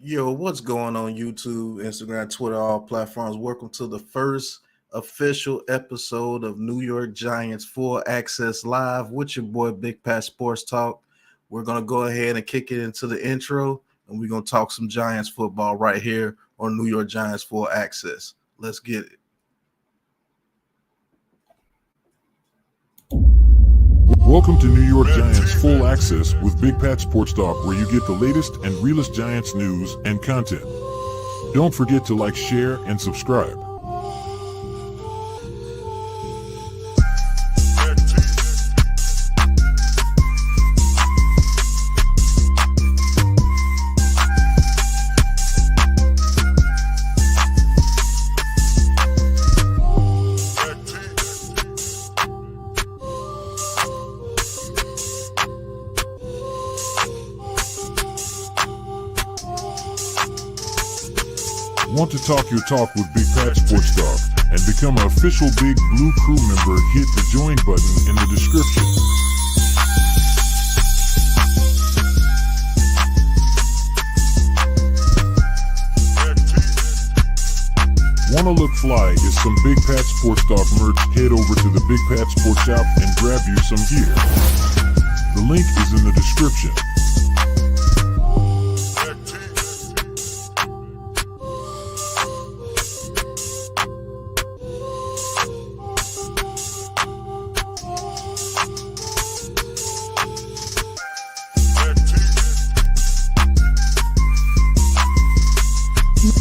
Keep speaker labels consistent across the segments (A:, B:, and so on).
A: Yo, what's going on YouTube, Instagram, Twitter, all platforms? Welcome to the first official episode of New York Giants Full Access Live with your boy Big Pat Sports Talk. We're going to go ahead and kick it into the intro, and we're going to talk some Giants football right here on New York Giants Full Access. Let's get it.
B: Welcome to New York Giants Full Access with Big Pat Sports Talk, where you get the latest and realest Giants news and content. Don't forget to like, share, and subscribe. Want to talk your talk with Big Pat Sports Talk and become an official Big Blue Crew member? Hit the join button in the description. Wanna look fly? Is some Big Pat Sports Talk merch? Head over to the Big Pat Sports Shop and grab you some gear. The link is in the description.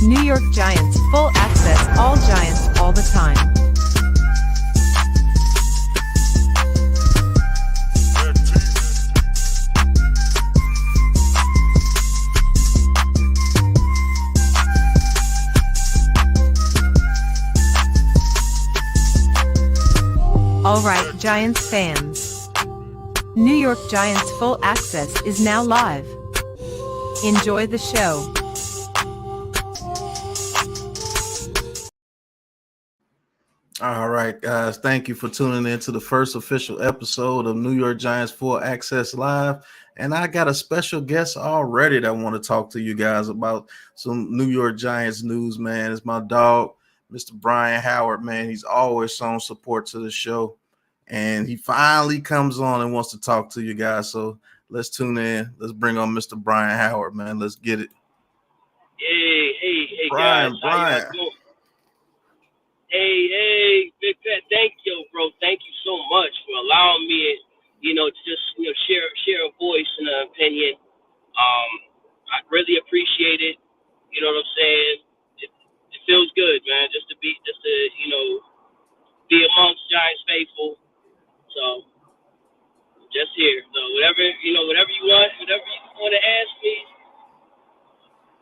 C: New York Giants Full Access, all Giants, all the time. All right, Giants fans. New York Giants Full Access is now live. Enjoy the show.
A: All right, guys. Thank you for tuning in to the first official episode of New York Giants Full Access Live. And I got a special guest already that I want to talk to you guys about some New York Giants news, man. It's my dog, Mr. Brian Howard, man. He's always shown support to the show. And he finally comes on and wants to talk to you guys. So let's tune in. Let's bring on Mr. Brian Howard, man. Let's get it.
D: Hey,
A: Brian,
D: guys.
A: Brian.
D: Hey, Big Pat, thank you, bro. Thank you so much for allowing me, to just, share a voice and an opinion. I really appreciate it. You know what I'm saying? It feels good, man, just to be amongst Giants faithful. So, just here. So, whatever you want, whatever you want to ask me,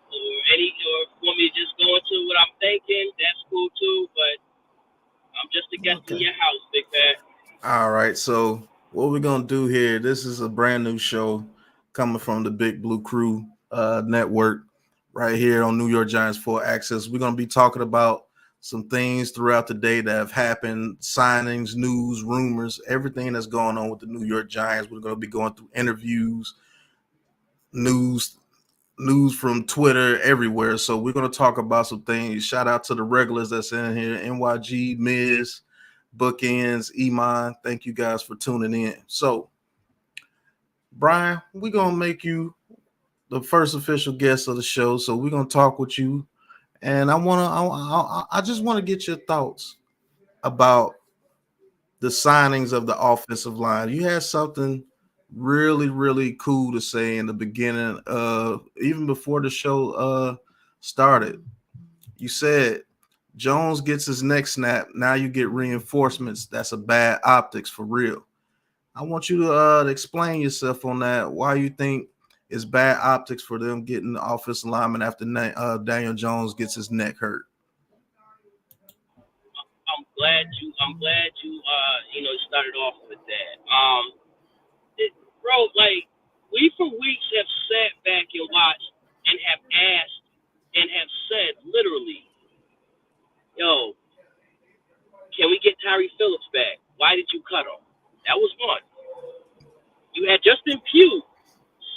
D: or want me to just go into what I'm thinking, that's cool too, but I'm just a guest in your house, Big Pat.
A: All right, so what we're going to do here, this is a brand new show coming from the Big Blue Crew network right here on New York Giants Full Access. We're going to be talking about some things throughout the day that have happened, signings, news, rumors, everything that's going on with the New York Giants. We're going to be going through interviews, news from Twitter, everywhere. So we're going to talk about some things. Shout out to the regulars that's in here, NYG, Miz, Bookends, Iman. Thank you guys for tuning in. So, Brian, we're going to make you the first official guest of the show. So we're going to talk with you. And I just want to get your thoughts about the signings of the offensive line. You had something really, really cool to say in the beginning, even before the show started. You said Jones gets his neck snapped. Now you get reinforcements. That's a bad optics for real. I want you to explain yourself on that. Why you think it's bad optics for them getting the offensive lineman after Daniel Jones gets his neck hurt.
D: I'm glad you started off with that. Bro, like, we for weeks have sat back and watched and have asked and have said literally, yo, can we get Tyree Phillips back? Why did you cut him? That was one. You had Justin Pugh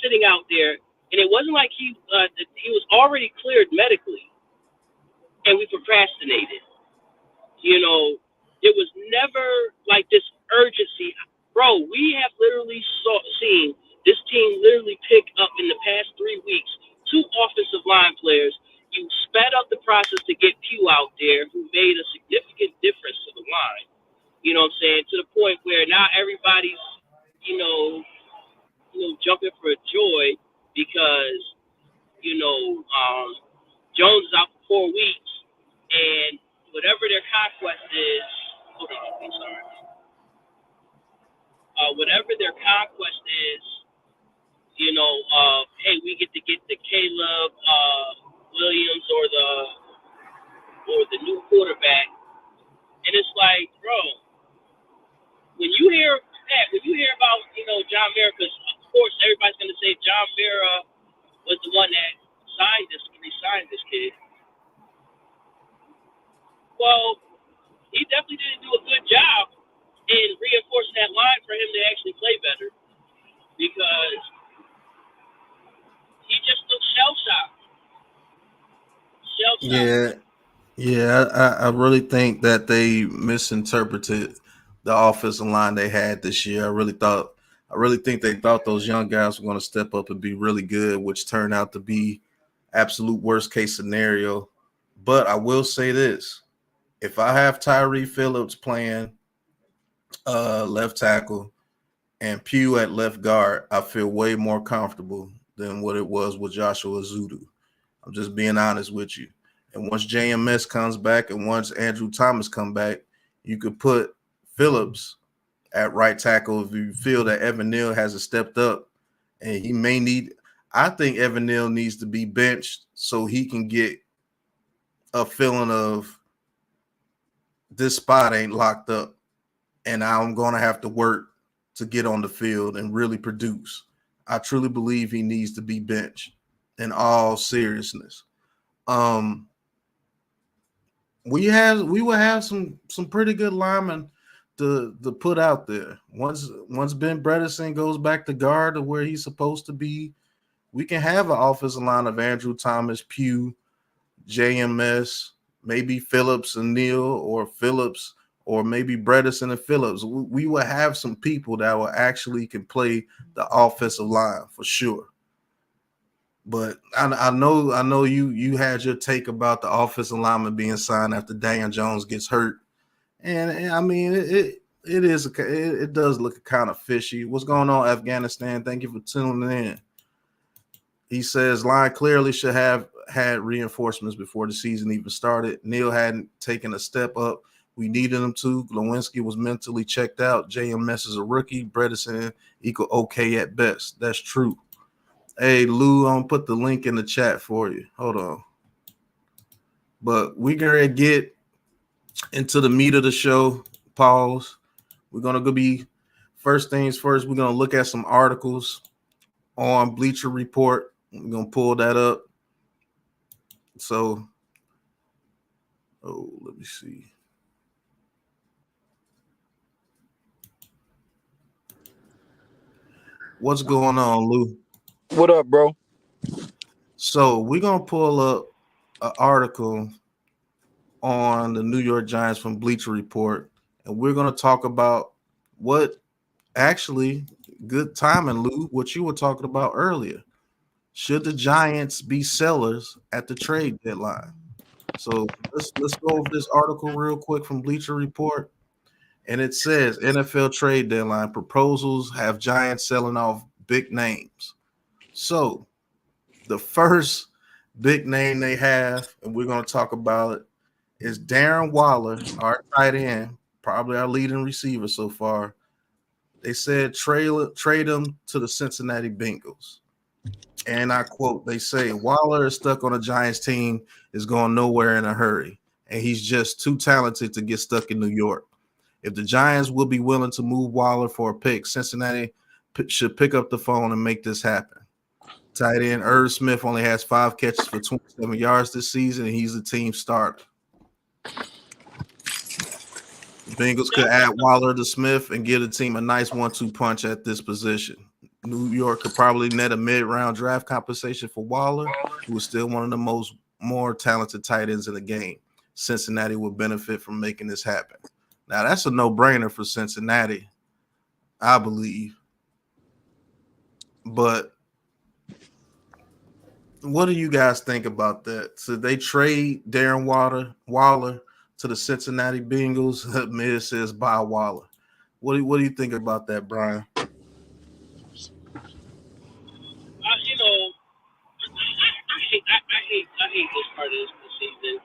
D: sitting out there And it wasn't like he was already cleared medically, and we procrastinated. You know, it was never like this urgency. Bro, we have literally seen this team literally pick up in the past 3 weeks 2 offensive line players. You sped up the process to get Pugh out there, who made a significant difference to the line. You know what I'm saying? To the point where now everybody's, you know, jumping for joy because, Jones is out for 4 weeks, and whatever their conquest is, hold on, I'm sorry. Whatever their conquest is, hey, we get to get the Caleb Williams or the new quarterback, and it's like, bro, when you hear about John Mara, because of course everybody's gonna say John Mara was the one that re-signed this kid. Well, he definitely didn't do a good job in reinforcing that line for him to actually play better, because he just looked shell-shocked.
A: Yeah, I really think that they misinterpreted the offensive line they had this year. I really think they thought those young guys were going to step up and be really good, which turned out to be absolute worst case scenario. But I will say this: if I have Tyree Phillips playing left tackle and Pugh at left guard, I feel way more comfortable than what it was with Joshua Ezeudu. I'm just being honest with you. And once JMS comes back and once Andrew Thomas come back, you could put Phillips at right tackle if you feel that Evan Neal hasn't stepped up, and he may need. I think Evan Neal needs to be benched so he can get a feeling of this spot ain't locked up, and I'm going to have to work to get on the field and really produce. I truly believe he needs to be benched in all seriousness. We will have some pretty good linemen to put out there. Once Ben Bredesen goes back to guard to where he's supposed to be, we can have an offensive line of Andrew Thomas, Pugh, JMS, maybe Phillips and Neal, or Phillips, or maybe Bredesen and Phillips. We will have some people that will actually can play the offensive line for sure. But I know you had your take about the offensive lineman being signed after Daniel Jones gets hurt, and I mean it does look kind of fishy. What's going on, Afghanistan? Thank you for tuning in. He says line clearly should have had reinforcements before the season even started. Neal hadn't taken a step up. We needed him to. Glowinski was mentally checked out. JMS is a rookie. Bredesen equal okay at best. That's true. Hey, Lou, I'm going to put the link in the chat for you. Hold on. But we're going to get into the meat of the show. Pause. We're going to be, first things first, we're going to look at some articles on Bleacher Report. We're going to pull that up. So, let me see. What's going on, Lou?
E: What up, bro?
A: So we're going to pull up an article on the New York Giants from Bleacher Report, and we're going to talk about what actually, good timing, Lou, what you were talking about earlier. Should the Giants be sellers at the trade deadline? So let's go over this article real quick from Bleacher Report. And it says NFL trade deadline proposals have Giants selling off big names. So the first big name they have, and we're going to talk about it, is Darren Waller, our tight end, probably our leading receiver so far. They said trade him to the Cincinnati Bengals. And I quote, they say, Waller is stuck on a Giants team, is going nowhere in a hurry, and he's just too talented to get stuck in New York. If the Giants will be willing to move Waller for a pick, Cincinnati should pick up the phone and make this happen. Tight end Irv Smith only has 5 catches for 27 yards this season, and he's the team starter. The Bengals could add Waller to Smith and give the team a nice 1-2 punch at this position. New York could probably net a mid-round draft compensation for Waller, who is still one of the more talented tight ends in the game. Cincinnati would benefit from making this happen. Now, that's a no-brainer for Cincinnati, I believe. But what do you guys think about that? So they trade Darren Waller to the Cincinnati Bengals. Miz says buy Waller. What do you think about that, Brian?
D: You know, I hate this part of the season.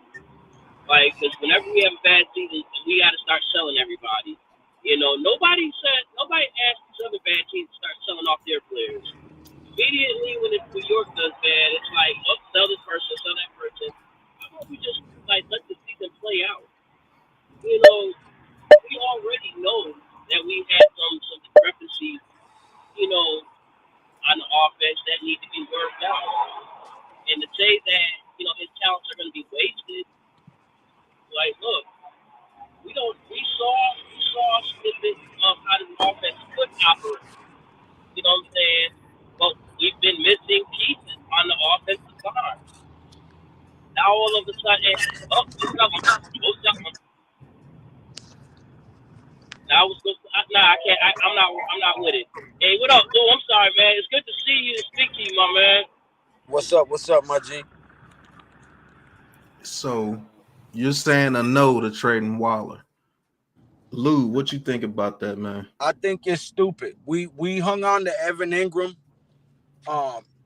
D: Like, because whenever we have a bad season, we got to start selling everybody. You know, nobody asked these other bad teams to start selling off their players. Immediately when New York does bad, it's like, oh, sell this person, sell that person. How about we just like let the season play out? You know, we already know that we had some discrepancies, you know, on the offense that need to be worked out. And to say that, you know, his talents are going to be wasted, like, look, we saw a snippet of how the offense could operate. You know what I'm saying? But we've been missing pieces on the offensive line. Now all of a sudden, oh, something. Now I was supposed to, nah, I can't. I'm not with it. Hey, what up, Lou? I'm sorry, man. It's good to see you and speak to you, my man.
E: What's up? What's up, my G?
A: So you're saying a no to trading Waller. Lou, what you think about that, man?
E: I think it's stupid. We hung on to Evan Ingram,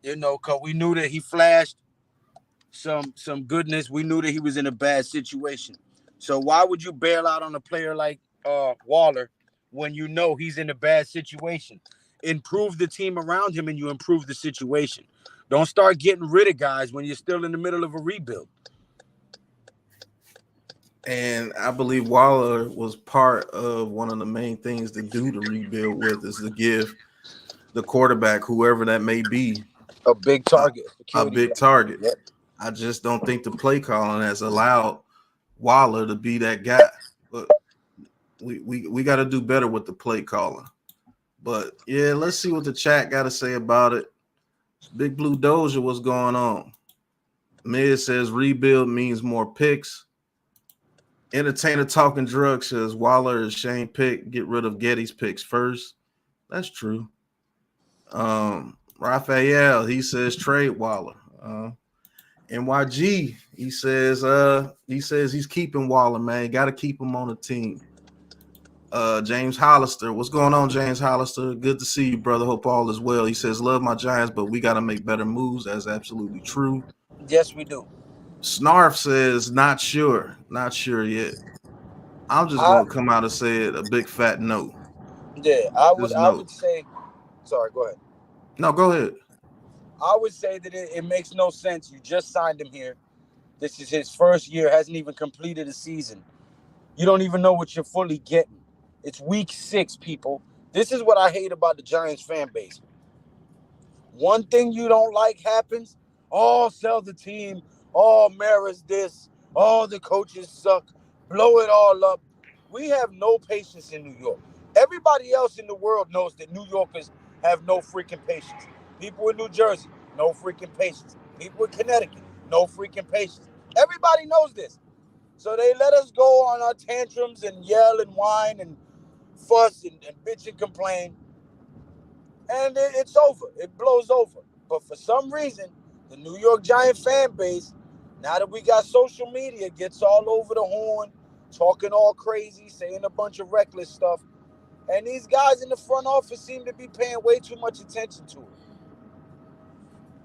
E: you know, cause we knew that he flashed some goodness. We knew that he was in a bad situation. So why would you bail out on a player like Waller when you know he's in a bad situation? Improve the team around him and you improve the situation. Don't start getting rid of guys when you're still in the middle of a rebuild.
A: And I believe Waller was part of one of the main things to do to rebuild with is to give the quarterback, whoever that may be,
E: A big target.
A: a big target.
E: Yep.
A: I just don't think the play calling has allowed Waller to be that guy. But we got to do better with the play calling. But yeah, let's see what the chat got to say about it. Big Blue Doja, what's going on? Miz says rebuild means more picks. Entertainer Talking Drugs says Waller is Shane pick. Get rid of Getty's picks first. That's true. Raphael, he says trade Waller. NYG, he says he's keeping Waller, man. Got to keep him on the team. James Hollister, what's going on, James Hollister? Good to see you, brother. Hope all is well. He says, love my Giants, but we got to make better moves. That's absolutely true.
E: Yes, we do.
A: Snarf says, not sure yet. I'm just going to come out and say it a big fat no.
E: Yeah, I would say, sorry, go ahead.
A: No, go ahead.
E: I would say that it makes no sense. You just signed him here. This is his first year, hasn't even completed a season. You don't even know what you're fully getting. It's week 6, people. This is what I hate about the Giants fan base. One thing you don't like happens. Oh, sell the team. Oh, Mara's this. Oh, the coaches suck. Blow it all up. We have no patience in New York. Everybody else in the world knows that New Yorkers have no freaking patience. People in New Jersey, no freaking patience. People in Connecticut, no freaking patience. Everybody knows this. So they let us go on our tantrums and yell and whine and fuss and bitch and complain. And it's over. It blows over. But for some reason, the New York Giant fan base, now that we got social media, gets all over the horn, talking all crazy, saying a bunch of reckless stuff. And these guys in the front office seem to be paying way too much attention to it.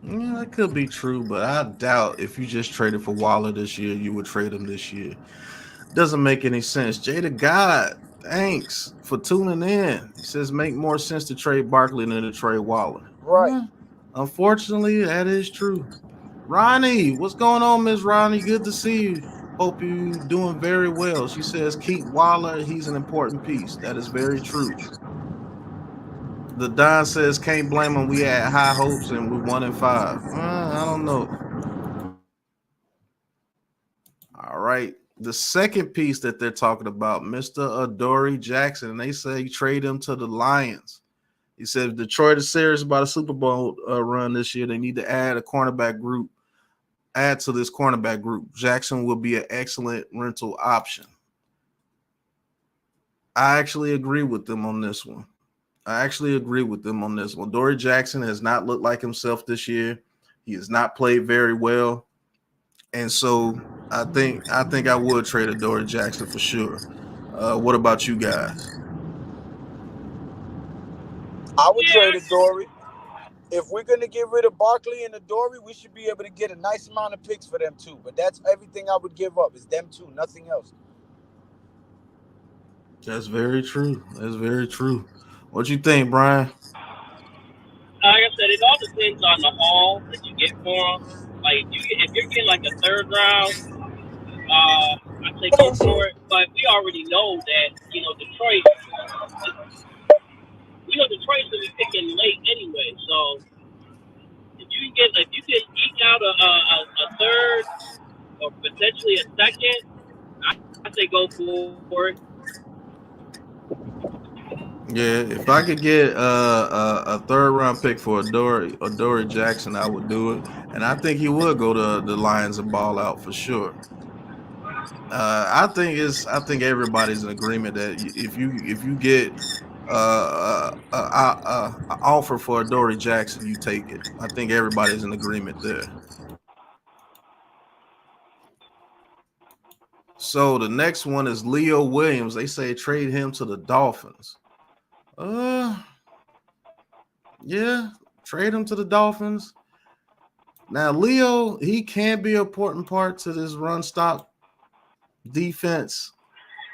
A: Yeah, that could be true, but I doubt if you just traded for Waller this year, you would trade him this year. Doesn't make any sense. Jada God, thanks for tuning in. He says make more sense to trade Barkley than to trade Waller.
E: Right.
A: Yeah, unfortunately, that is true. Ronnie, what's going on, Miss Ronnie? Good to see you. Hope you doing very well. She says keep Waller. He's an important piece. That is very true. The Don says can't blame him. We had high hopes and we're 1-5. I don't know. All right. The second piece that they're talking about, Mr. Adoree Jackson, and they say trade him to the Lions. He said if Detroit is serious about a Super Bowl run this year, they need to add to this cornerback group. Jackson will be an excellent rental option. I actually agree with them on this one. Dory Jackson has not looked like himself this year. He has not played very well. And so I think I would trade a Dory Jackson for sure. What about you guys?
E: I would
D: Yeah,
E: trade a Dory. If we're going to get rid of Barkley and Adoree, we should be able to get a nice amount of picks for them too. But that's everything I would give up. Is them two, nothing else.
A: That's very true. What you think, Brian?
D: like I said, it all depends on the haul that you get for them. Like if you're getting like a third round, I'd say go for it. But we already know that Detroit's gonna be picking late anyway. So if you can eke out a third or potentially a second, I say go for it.
A: Yeah, if I could get a third round pick for Dory Jackson, I would do it, and I think he would go to the Lions and ball out for sure. I think everybody's in agreement that if you get an offer for a Dory Jackson, you take it. I think everybody's in agreement there. So the next one is Leo Williams. They say trade him to the Dolphins. Yeah, trade him to the Dolphins. Now, Leo, he can be an important part to this run stop defense,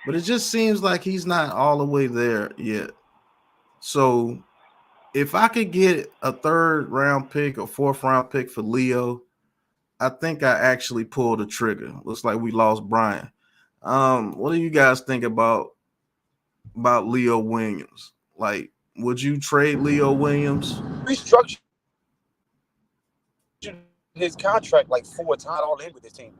A: but it just seems like he's not all the way there yet. So if I could get a third round pick or fourth round pick for Leo, I think I actually pulled the trigger. Looks like we lost Brian. What do you guys think about Leo Williams? Like, would you trade Leo Williams?
E: Restructure his contract like 4 times all in with this team.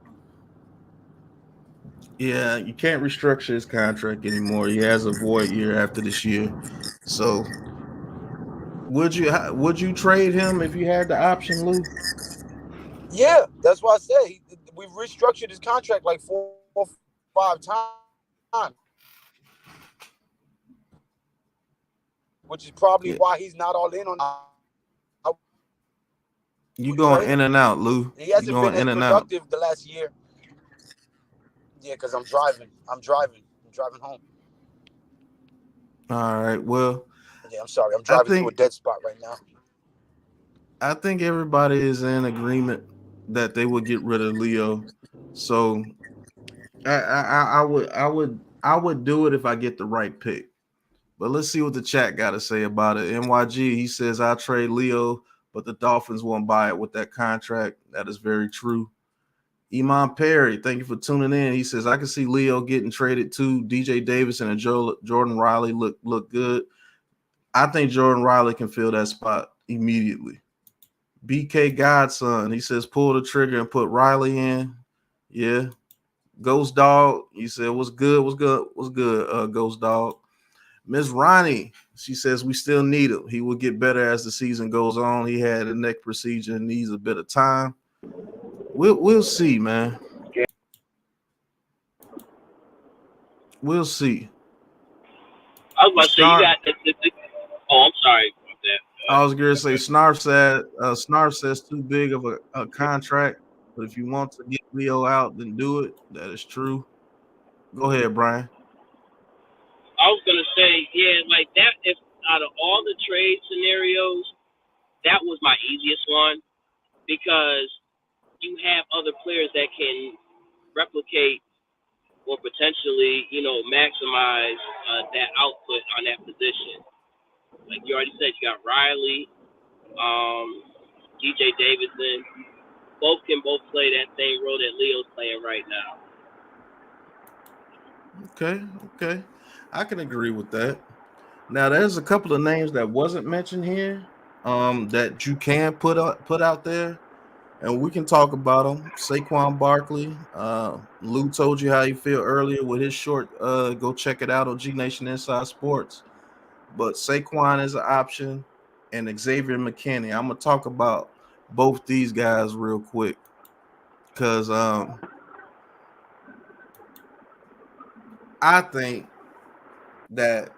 A: Yeah, you can't restructure his contract anymore. He has a void year after this year. So would you trade him if you had the option, Lou?
E: Yeah, that's why I say we've restructured his contract like 4 or 5 times, which is probably why he's not all in on.
A: You going in and out, Lou?
E: He hasn't been as productive the last year. Yeah, because I'm driving home.
A: All right. Well,
E: yeah, I'm sorry. I'm driving to a dead spot right now.
A: I think everybody is in agreement that they would get rid of Leo. So I would do it if I get the right pick. But let's see what the chat got to say about it. NYG, he says I'll trade Leo, but the Dolphins won't buy it with that contract. That is very true. Iman Perry, thank you for tuning in. He says I can see Leo getting traded too. DJ Davidson and Jordan Riley look good. I think Jordan Riley can fill that spot immediately. BK Godson, he says pull the trigger and put Riley in. Yeah. Ghost Dog, he said what's good, Ghost Dog. Miss Ronnie, she says we still need him. He will get better as the season goes on. He had a neck procedure and needs a bit of time. We'll see, man. We'll see.
D: I was about to say you got the oh, I'm sorry about that.
A: I was gonna say Snarf says too big of a contract, but if you want to get Leo out, then do it. That is true. Go ahead, Brian.
D: I was gonna say, yeah, like that. If out of all the trade scenarios, that was my easiest one because you have other players that can replicate or potentially, maximize that output on that position. Like you already said, you got Riley, DJ Davidson. Both can play that same role that Leo's playing right now.
A: Okay. I can agree with that. Now, there's a couple of names that wasn't mentioned here that you can put out there, and we can talk about them. Saquon Barkley. Lou told you how you feel earlier with his short. Go check it out on G Nation Inside Sports. but Saquon is an option, and Xavier McKinney. I'm gonna talk about both these guys real quick because I think that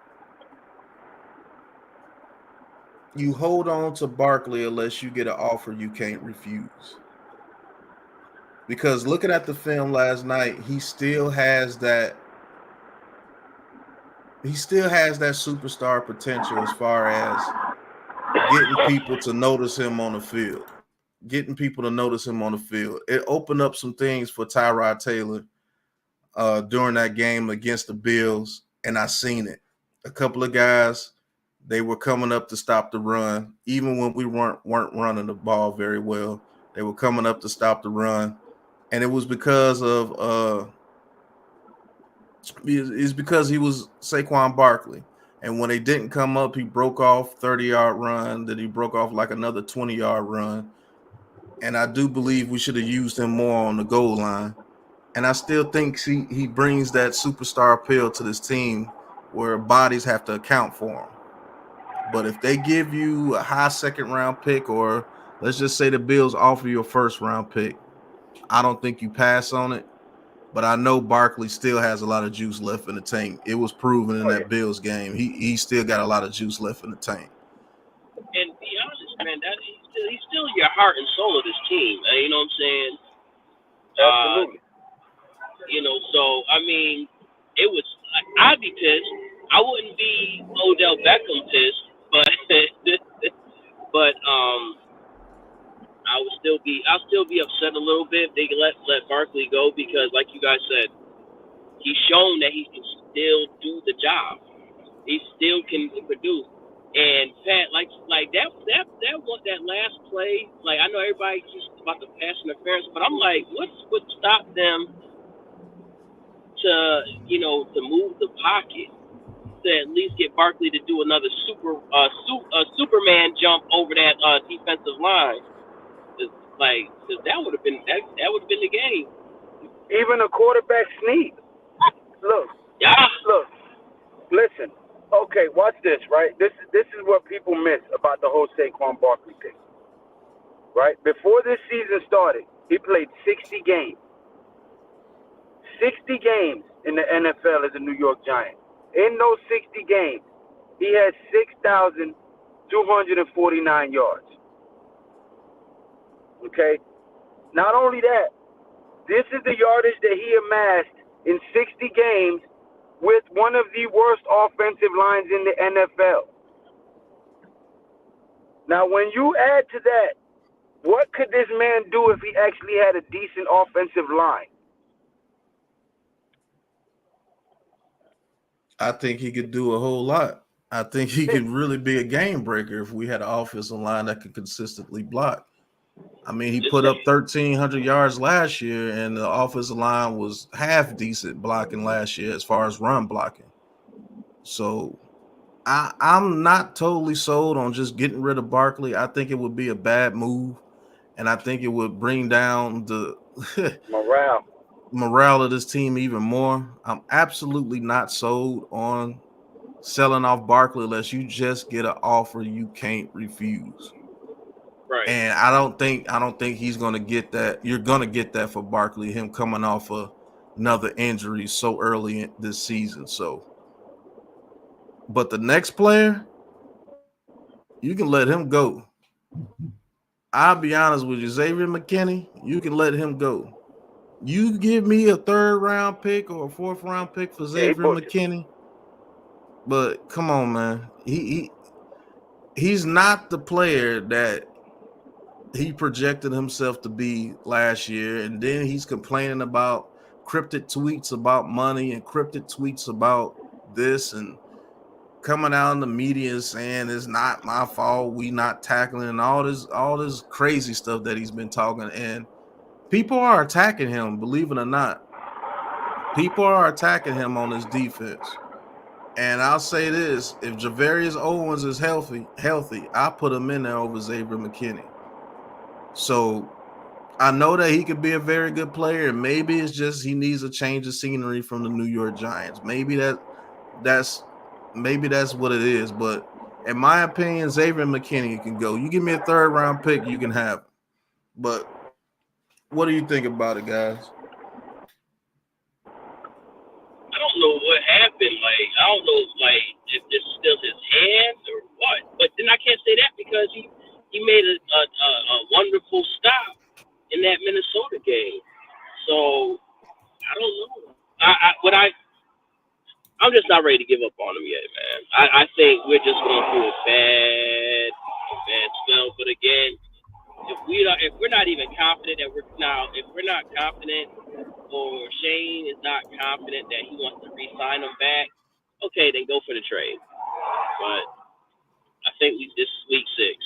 A: you hold on to Barkley unless you get an offer you can't refuse. Because looking at the film last night, he still has that superstar potential as far as getting people to notice him on the field. Getting people to notice him on the field. It opened up some things for Tyrod Taylor during that game against the Bills, and I seen it. A couple of guys, they were coming up to stop the run, even when we weren't running the ball very well. They were coming up to stop the run, and it was because of it's because he was Saquon Barkley. And when they didn't come up, he broke off 30-yard run. Then he broke off like another 20-yard run. And I do believe we should have used him more on the goal line. And I still think he brings that superstar appeal to this team where bodies have to account for him. But if they give you a high second-round pick, or let's just say the Bills offer you a first-round pick, I don't think you pass on it. But I know Barkley still has a lot of juice left in the tank. It was proven in that Bills game. He still got a lot of juice left in the tank.
D: And be honest, man, he's still your heart and soul of this team. You know what I'm saying?
E: Absolutely.
D: So I mean, it was. I'd be pissed. I wouldn't be Odell Beckham pissed, but I'll still be upset a little bit if they let Barkley go, because like you guys said, he's shown that he can still do the job. He still can produce. And Pat, like that last play, like I know everybody just about the pass interference, but I'm like, what stopped them to move the pocket to at least get Barkley to do another Superman jump over that defensive line? Cause that would have been the game.
E: Even a quarterback sneak. Look.
D: Yeah.
E: Look. Listen. Okay, watch this, right? This is what people miss about the whole Saquon Barkley thing. Right? Before this season started, he played 60 games. 60 games in the NFL as a New York Giant. In those 60 games, he had 6,249 yards. Okay? Not only that, this is the yardage that he amassed in 60 games with one of the worst offensive lines in the NFL. Now, when you add to that, what could this man do if he actually had a decent offensive line?
A: I think he could do a whole lot. I think he could really be a game breaker if we had an offensive line that could consistently block. I mean, he put up 1,300 yards last year, and the offensive line was half decent blocking last year as far as run blocking. So I'm not totally sold on just getting rid of Barkley. I think it would be a bad move, and I think it would bring down the morale of this team even more. I'm absolutely not sold on selling off Barkley unless you just get an offer you can't refuse.
D: Right.
A: And I don't think he's gonna get that. You're gonna get that for Barkley, him coming off another injury so early in this season. So, but the next player, you can let him go. I'll be honest with you, Xavier McKinney, you can let him go. You give me a 3rd-round pick or a 4th-round pick for Xavier McKinney, but come on, man, he's not the player that he projected himself to be last year, and then he's complaining about cryptic tweets about money and cryptic tweets about this, and coming out in the media saying it's not my fault, we not tackling, and all this crazy stuff that he's been talking. And people are attacking him, believe it or not. People are attacking him on his defense. And I'll say this: if Javarius Owens is healthy, I put him in there over Xavier McKinney. So I know that he could be a very good player, and maybe it's just he needs a change of scenery from the New York Giants. Maybe that's maybe that's what it is. But in my opinion, Xavier McKinney can go. You give me a 3rd round pick, you can have him. But what do you think about it, guys?
D: I don't know what happened. Like, I don't know, like, if this is still his hands or what. But then I can't say that because he made a wonderful stop in that Minnesota game. So I don't know. I'm just not ready to give up on him yet, man. I think we're just going through a bad spell. But again, if we're not even confident that if we're not confident, or Shane is not confident that he wants to re-sign him back, okay, then go for the trade. But I think this is week 6.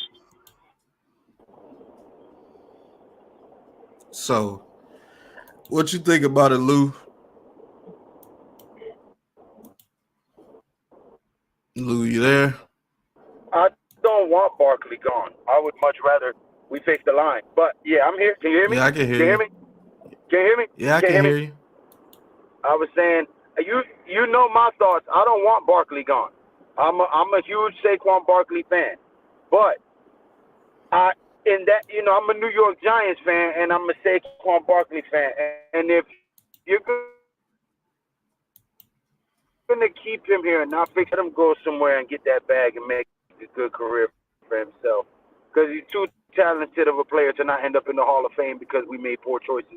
A: So, what you think about it, Lou? Lou, you there?
E: I don't want Barkley gone. I would much rather we fix the line. But yeah, I'm here. Can you hear me?
A: Yeah, I can hear you.
E: Can you hear me? Can you hear me?
A: Yeah, I can hear you.
E: I was saying, you know my thoughts. I don't want Barkley gone. I'm a huge Saquon Barkley fan, but I'm a New York Giants fan and I'm a Saquon Barkley fan. And if you're gonna keep him here and not fix him, go somewhere and get that bag and make a good career for himself, because he's too talented of a player to not end up in the Hall of Fame because we made poor choices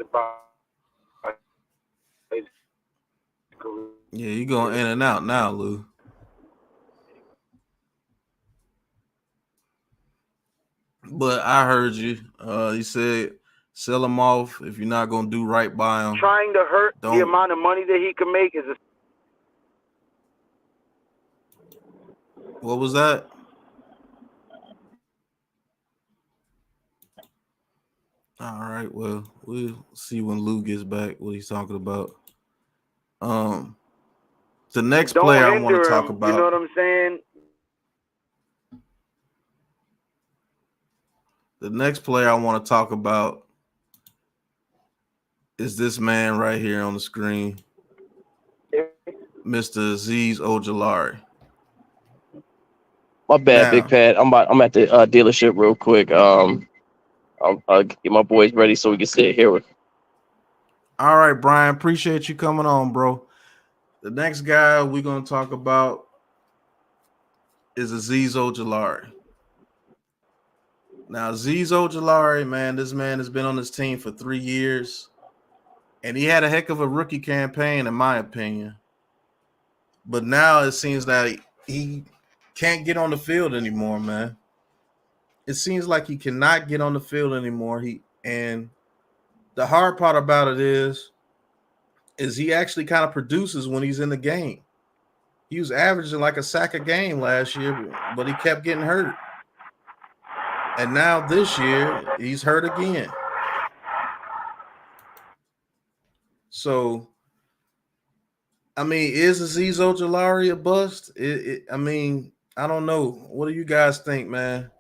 E: about his career.
A: Yeah, you going in and out now, Lou. But I heard you. You said sell him off if you're not gonna do right by him.
E: Trying to hurt the amount of money that he can make is a.
A: What was that? All right. Well, we'll see when Lou gets back what he's talking about. The next player I want to talk about.
E: You know what I'm saying?
A: The next player I want to talk about is this man right here on the screen, Mr. Azeez Ojulari.
F: My bad, Big Pat. I'm at the dealership real quick. I'll get my boys ready so we can sit here.
A: All right, Brian. Appreciate you coming on, bro. The next guy we're going to talk about is Azeez Ojulari. Now, Azeez Ojulari, man, this man has been on this team for 3 years, and he had a heck of a rookie campaign, in my opinion. But now it seems that he can't get on the field anymore, man. It seems like he cannot get on the field anymore. And the hard part about it is he actually kind of produces when he's in the game. He was averaging like a sack a game last year, but he kept getting hurt. And now this year, he's hurt again. So, I mean, is Azeez Ojulari a bust? I mean, I don't know. What do you guys think, man?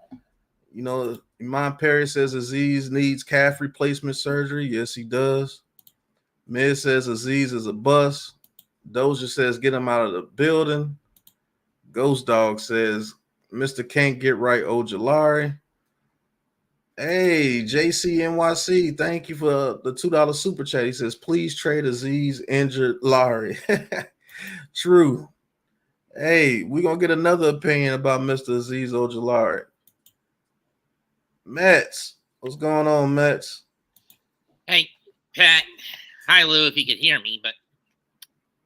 A: You know, Iman Perry says Azeez needs calf replacement surgery. Yes, he does. Miz says Azeez is a bust. Doja says get him out of the building. Ghost Dog says Mr. Can't Get Right Ojulari. Hey, JCNYC, thank you for the $2 super chat. He says, please trade Azeez injured Larry. True. Hey, we're going to get another opinion about Mr. Azeez Ojulari. Mets, what's going on, Mets?
G: Hey, Pat. Hi, Lou, if you could hear me. But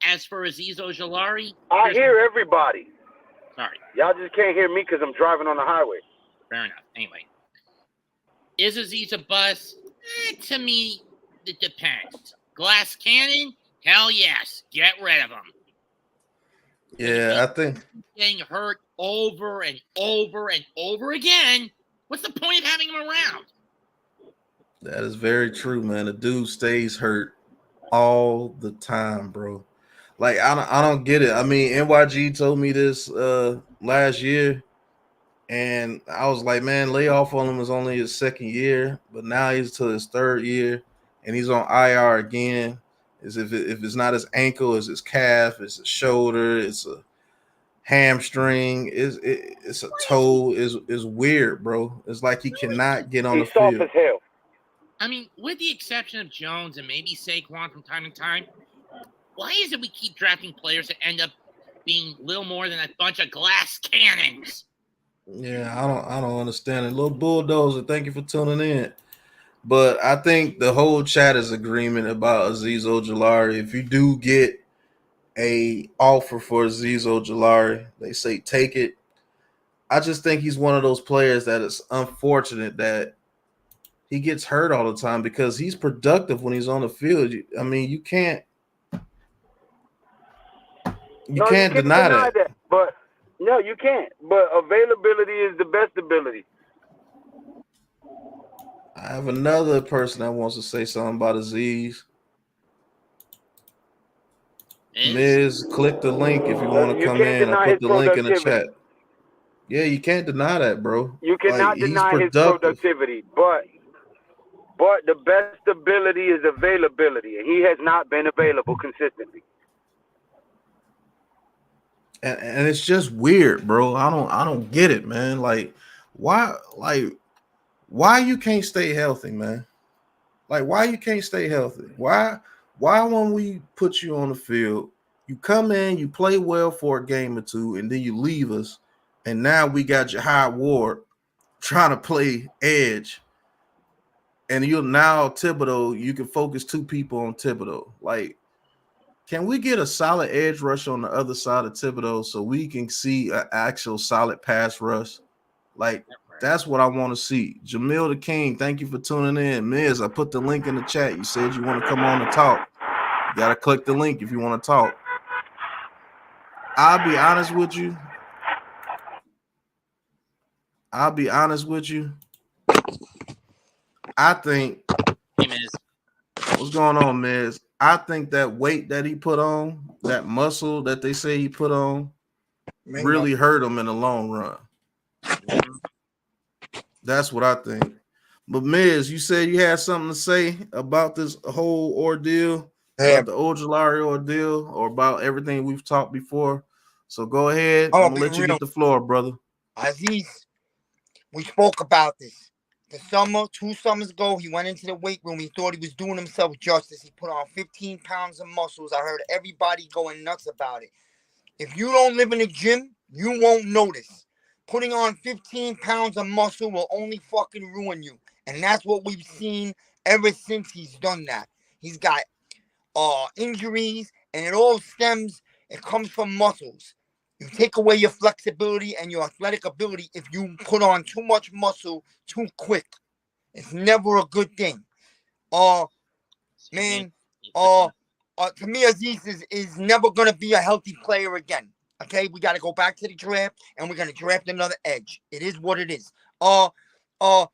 G: as for Azeez Ojulari,
E: I hear everybody.
G: Sorry.
E: Y'all just can't hear me because I'm driving on the highway.
G: Fair enough. Anyway. Is Azeez a bust? To me, it depends. Glass cannon? Hell yes. Get rid of him.
A: Yeah, I think
G: getting hurt over and over and over again. What's the point of having him around?
A: that is very true, man. The dude stays hurt all the time, bro. Like, I don't get it. I mean, NYG told me this last year, and I was like, man, lay off on him is only his second year, but now he's to his third year, and he's on IR again. Is if it's not his ankle, it's his calf, it's his shoulder, it's a hamstring, it's a toe. Is weird, bro. It's like he cannot get on the
E: He's soft
A: field.
E: as hell.
G: I mean, with the exception of Jones and maybe Saquon from time to time, why is it we keep drafting players that end up being little more than a bunch of glass cannons?
A: Yeah, I don't understand it. Little bulldozer, thank you for tuning in. But I think the whole chat is agreement about Azeez Ojulari. If you do get a offer for Azeez Ojulari, they say take it. I just think he's one of those players that is unfortunate that he gets hurt all the time because he's productive when he's on the field. I mean, you can't deny that.
E: But no, you can't. But availability is the best ability.
A: I have another person that wants to say something about Azeez. Miz, click the link if you want to come in. I put the link in the chat. Yeah, you can't deny that, bro.
E: You cannot deny his productivity, but the best ability is availability, and he has not been available consistently.
A: And it's just weird, bro. I don't get it, man. Like why you can't stay healthy, man? Like why you can't stay healthy? Why when we put you on the field, you come in, you play well for a game or two, and then you leave us, and now we got your High Ward trying to play edge, and you're now Thibodeau. You can focus two people on Thibodeau. Like, can we get a solid edge rush on the other side of Thibodeau so we can see an actual solid pass rush? Like, that's what I want to see. Jamil the King, thank you for tuning in. Miz, I put the link in the chat. You said you want to come on and talk. You got to click the link if you want to talk. I'll be honest with you. I think,
G: Hey, Miz.
A: what's going on, Miz? I think that weight that he put on, that muscle that they say he put on, really hurt him in the long run. That's what I think. But Miz, you said you had something to say about this whole ordeal, about the Ojulari ordeal, or about everything we've talked before. So go ahead. I'm gonna let you get the floor, brother.
H: Azeez, we spoke about this. The summer, 2 summers ago, he went into the weight room. He thought he was doing himself justice. He put on 15 pounds of muscles. I heard everybody going nuts about it. If you don't live in a gym, you won't notice. Putting on 15 pounds of muscle will only fucking ruin you. And that's what we've seen ever since he's done that. He's got injuries, and it comes from muscles. You take away your flexibility and your athletic ability if you put on too much muscle too quick. It's never a good thing. To me, Azeez is never going to be a healthy player again. Okay, we got to go back to the draft, and we're going to draft another edge. It is what it is.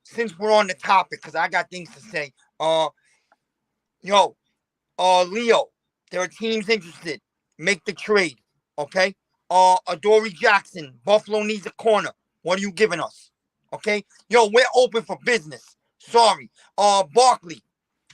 H: Since we're on the topic, because I got things to say. Leo, there are teams interested. Make the trade. Okay. Adoree Jackson, Buffalo needs a corner. What are you giving us? Okay. Yo, we're open for business. Sorry. Barkley.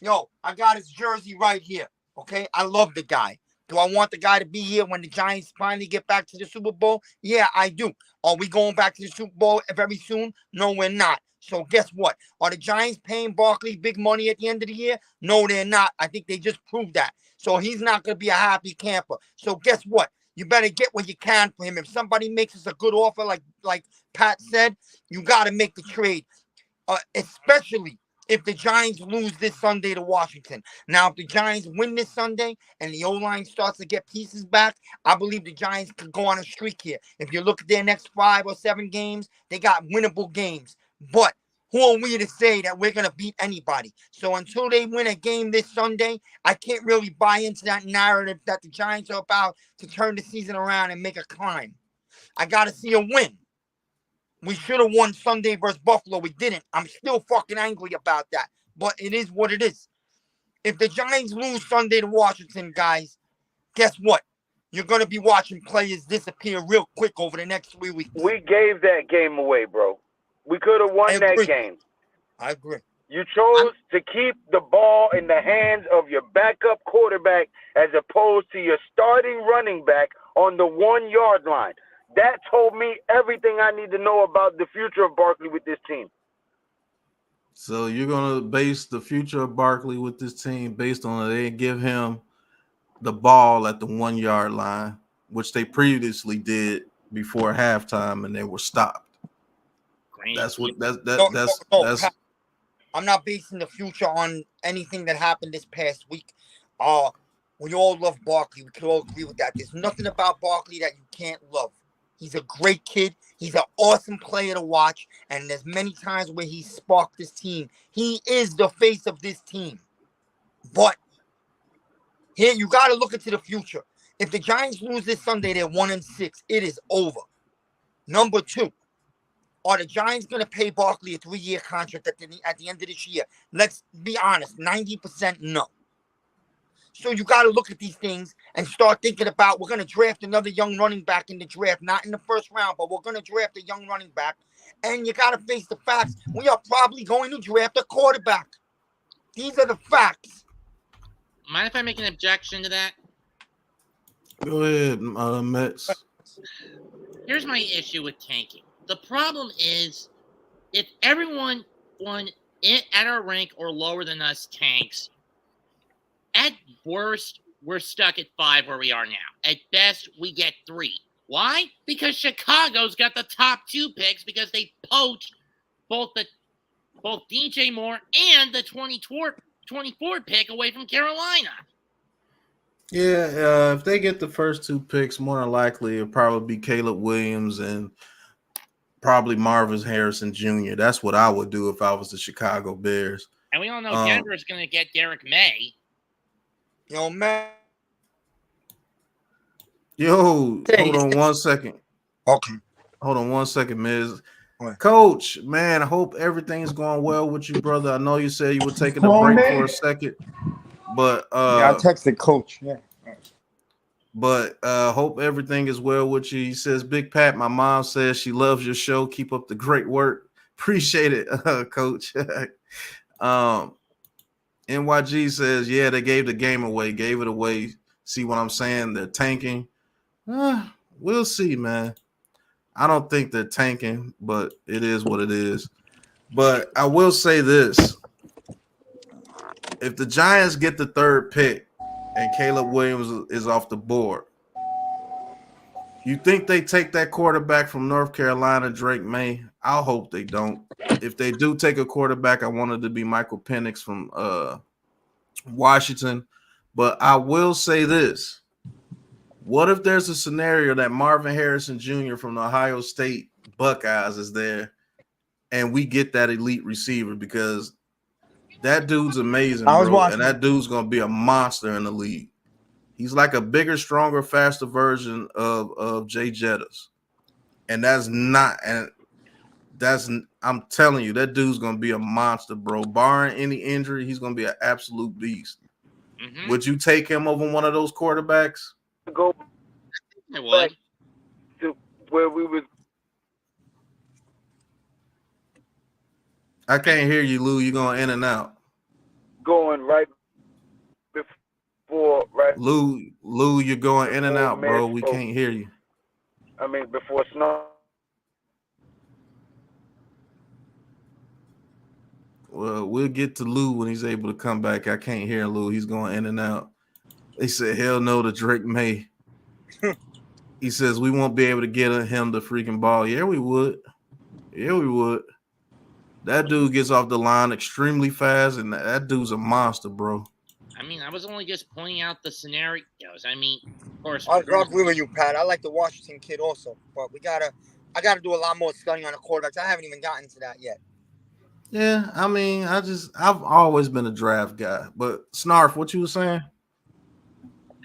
H: Yo, I got his jersey right here. Okay. I love the guy. Do I want the guy to be here when the Giants finally get back to the Super Bowl? Yeah, I do. Are we going back to the Super Bowl very soon? No, we're not. So guess what? Are the Giants paying Barkley big money at the end of the year? No, they're not. I think they just proved that. So he's not going to be a happy camper. So guess what? You better get what you can for him. If somebody makes us a good offer, like Pat said, you got to make the trade, especially if the Giants lose this Sunday to Washington. Now, if the Giants win this Sunday and the O-line starts to get pieces back, I believe the Giants could go on a streak here. If you look at their next 5 or 7 games, they got winnable games. But who are we to say that we're going to beat anybody? So until they win a game this Sunday, I can't really buy into that narrative that the Giants are about to turn the season around and make a climb. I got to see a win. We should have won Sunday versus Buffalo. We didn't. I'm still fucking angry about that. But it is what it is. If the Giants lose Sunday to Washington, guys, guess what? You're going to be watching players disappear real quick over the next 3 weeks.
E: We gave that game away, bro. We could have won that game.
H: I agree.
I: You chose to keep the ball in the hands of your backup quarterback as opposed to your starting running back on the 1 yard line. That told me everything I need to know about the future of Barkley with this team.
A: So you're gonna base the future of Barkley with this team based on they give him the ball at the 1 yard line, which they previously did before halftime, and they were stopped. That's what that's.
H: Pat, I'm not basing the future on anything that happened this past week. We all love Barkley. We can all agree with that. There's nothing about Barkley that you can't love. He's a great kid. He's an awesome player to watch. And there's many times where he sparked this team. He is the face of this team. But here, you got to look into the future. If the Giants lose this Sunday, they're 1-6. It is over. Number 2, are the Giants going to pay Barkley a 3-year contract at the end of this year? Let's be honest, 90% no. So you got to look at these things and start thinking about, we're going to draft another young running back in the draft, not in the first round, but we're going to draft a young running back. And you got to face the facts. We are probably going to draft a quarterback. These are the facts.
G: Mind if I make an objection to that?
A: Go ahead, Mets.
G: Here's my issue with tanking. The problem is, if everyone at our rank or lower than us tanks, at worst, we're stuck at 5 where we are now. At best, we get 3. Why? Because Chicago's got the top 2 picks because they poached both DJ Moore and the 24 pick away from Carolina.
A: Yeah, if they get the first 2 picks, more than likely it'll probably be Caleb Williams and probably Marvin Harrison Jr. That's what I would do if I was the Chicago Bears.
G: And we all know Denver's going to get Derek May.
H: Yo, man.
A: Hold on 1 second.
H: Okay.
A: Hold on 1 second, Miz.
H: What?
A: Coach, man, I hope everything's going well with you, brother. I know you said you were taking a break for a second, but
H: I texted Coach. Yeah.
A: But hope everything is well with you. He says, Big Pat, my mom says she loves your show. Keep up the great work. Appreciate it, Coach. NYG says, yeah, they gave the game away, gave it away. See what I'm saying? They're tanking. We'll see, man. I don't think they're tanking, but it is what it is. But I will say this. If the Giants get the 3rd pick and Caleb Williams is off the board, you think they take that quarterback from North Carolina, Drake May? I hope they don't. If they do take a quarterback, I want it to be Michael Penix from Washington. But I will say this. What if there's a scenario that Marvin Harrison Jr. from the Ohio State Buckeyes is there and we get that elite receiver? Because that dude's amazing, bro, and that dude's going to be a monster in the league. He's like a bigger, stronger, faster version of Jay Jettas. And I'm telling you, that dude's going to be a monster, bro. Barring any injury, he's going to be an absolute beast. Mm-hmm. Would you take him over one of those quarterbacks?
I: Go back to where we was.
A: I can't hear you, Lou. You're going in and out.
I: Going right before, right?
A: Lou, you're going in and out, bro. We can't hear you.
I: I mean, before snow.
A: Well, we'll get to Lou when he's able to come back. I can't hear Lou. He's going in and out. They said, hell no to Drake May. He says, we won't be able to get him the freaking ball. Yeah, we would. Yeah, we would. That dude gets off the line extremely fast, and that dude's a monster, bro.
G: I mean, I was only just pointing out the scenarios. I mean, of course.
H: I agree with you, Pat. I like the Washington kid also, but I gotta do a lot more studying on the quarterbacks. I haven't even gotten to that yet.
A: Yeah, I mean, I've always been a draft guy. But Snarf, what you were saying?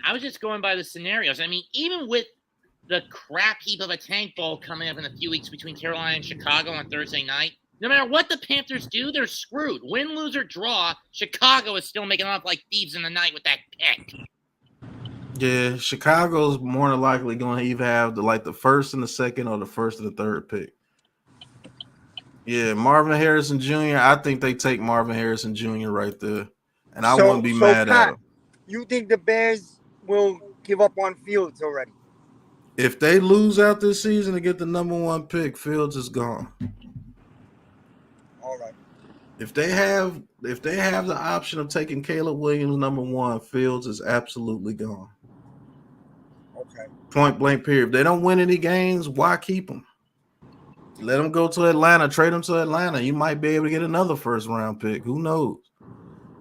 G: I was just going by the scenarios. I mean, even with the crap heap of a tank bowl coming up in a few weeks between Carolina and Chicago on Thursday night, no matter what the Panthers do, they're screwed. Win, lose, or draw, Chicago is still making off like thieves in the night with that pick.
A: Yeah, Chicago's more than likely going to either have the first and the second or the first and the third pick. Yeah, Marvin Harrison Jr. I think they take Marvin Harrison Jr. right there, and I
H: So,
A: wouldn't be
H: so
A: mad at
H: Pat,
A: him
H: you think the Bears will give up on Fields already?
A: if they lose out this season to get the #1 pick. Fields is gone.
H: All right.
A: If they have the option of taking Caleb Williams #1, Fields is absolutely gone.
H: Okay.
A: Point blank period. If they don't win any games, why keep them? Let them go to Atlanta. Trade them to Atlanta. You might be able to get another first round pick. Who knows?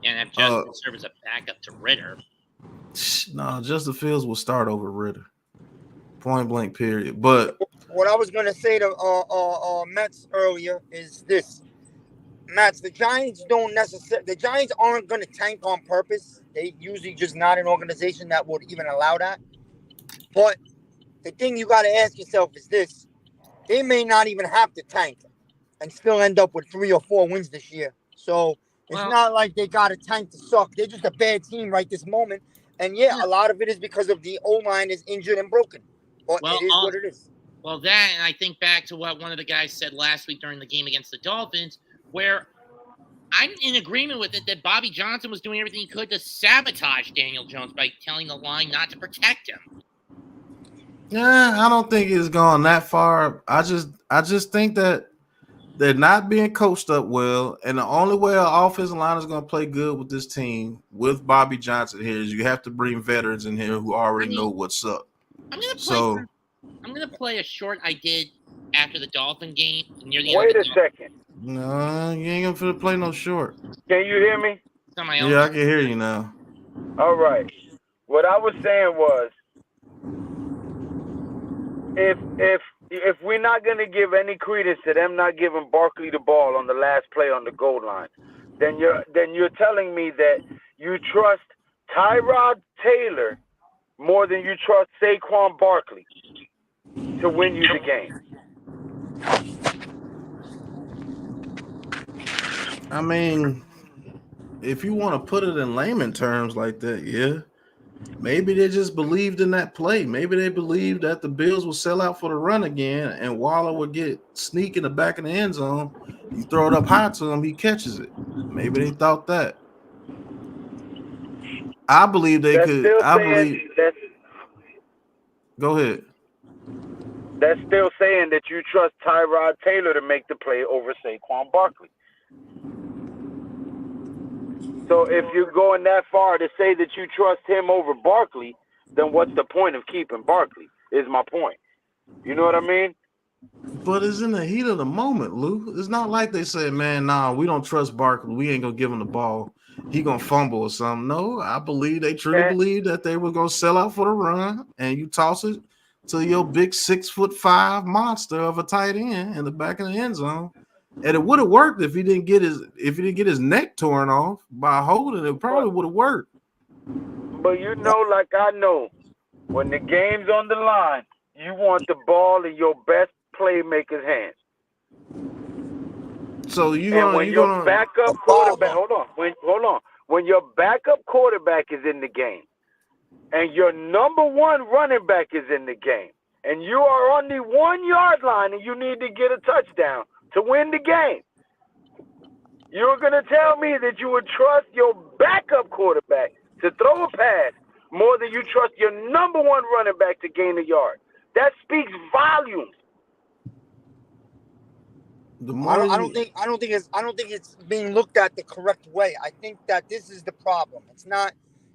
G: And if Justin serves as a backup to Ritter.
A: No, Justin Fields will start over Ritter. Point blank period. But
H: what I was gonna say to Mets earlier is this. Mets, the Giants aren't gonna tank on purpose. They usually just not an organization that would even allow that. But the thing you gotta ask yourself is this. They may not even have to tank and still end up with 3 or 4 wins this year. So it's not like they got a tank to suck. They're just a bad team right this moment. And yeah, a lot of it is because of the O-line is injured and broken. But it is what it is.
G: Well, that, and I think back to what one of the guys said last week during the game against the Dolphins, where I'm in agreement with it that Bobby Johnson was doing everything he could to sabotage Daniel Jones by telling the line not to protect him.
A: Yeah, I don't think it's gone that far. I just think that they're not being coached up well, and the only way an offensive line is going to play good with this team with Bobby Johnson here is you have to bring veterans in here who already know what's up.
G: I'm gonna play a short I did after the Dolphin game near the end.
I: Wait a second.
A: No, you ain't gonna play no short.
I: Can you hear me?
A: Yeah, I can hear you now.
I: All right. What I was saying was, if we're not gonna give any credence to them not giving Barkley the ball on the last play on the goal line, then you're telling me that you trust Tyrod Taylor more than you trust Saquon Barkley to win you the game.
A: I mean, if you want to put it in layman terms like that, yeah. Maybe they just believed in that play. Maybe they believed that the Bills will sell out for the run again and Waller would get sneak in the back of the end zone. You throw it up high to him, he catches it. Maybe they thought that. I believe they could. Go ahead.
I: That's still saying that you trust Tyrod Taylor to make the play over Saquon Barkley. So if you're going that far to say that you trust him over Barkley, then what's the point of keeping Barkley, is my point. You know what I mean?
A: But it's in the heat of the moment, Lou. It's not like they said, man, nah, we don't trust Barkley. We ain't going to give him the ball. He going to fumble or something. No, I believe they truly believe that they were going to sell out for the run, and you toss it to your big 6'5" monster of a tight end in the back of the end zone. And it would have worked if he didn't get his neck torn off by holding. It probably would have worked.
I: But you know, like I know, when the game's on the line, you want the ball in your best playmaker's hands.
A: So when
I: your backup quarterback, hold on. When your backup quarterback is in the game, and your #1 running back is in the game, and you are on the 1 yard line, and you need to get a touchdown to win the game, you're going to tell me that you would trust your backup quarterback to throw a pass more than you trust your #1 running back to gain a yard. That speaks volumes.
H: I don't think it's being looked at the correct way. I think that this is the problem.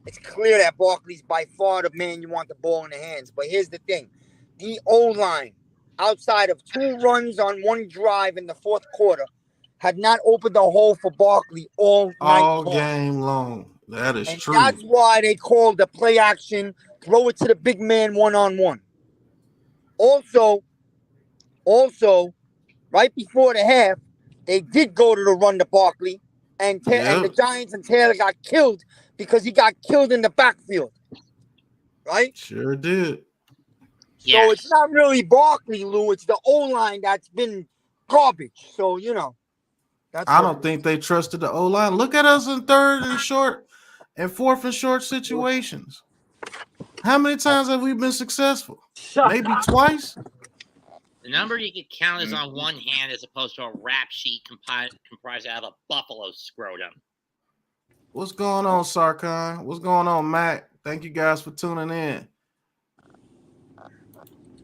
H: It's clear that Barkley's by far the man you want the ball in the hands. But here's the thing. The O-line, outside of 2 runs on 1 drive in the 4th quarter, had not opened the hole for Barkley all
A: game long. That is true.
H: That's why they called the play action, throw it to the big man 1-on-1. Also, right before the half, they did go to the run to Barkley, and the Giants and Taylor got killed because he got killed in the backfield. Right?
A: Sure did.
H: So it's not really Barkley, Lou. It's the O-line that's been garbage. So, you know.
A: I don't think they trusted the O-line. Look at us in 3rd and short and 4th and short situations. How many times have we been successful? Maybe twice.
G: The number you can count is on one hand as opposed to a rap sheet comprised out of a buffalo scrotum.
A: What's going on, Sarkon? What's going on, Matt? Thank you guys for tuning in.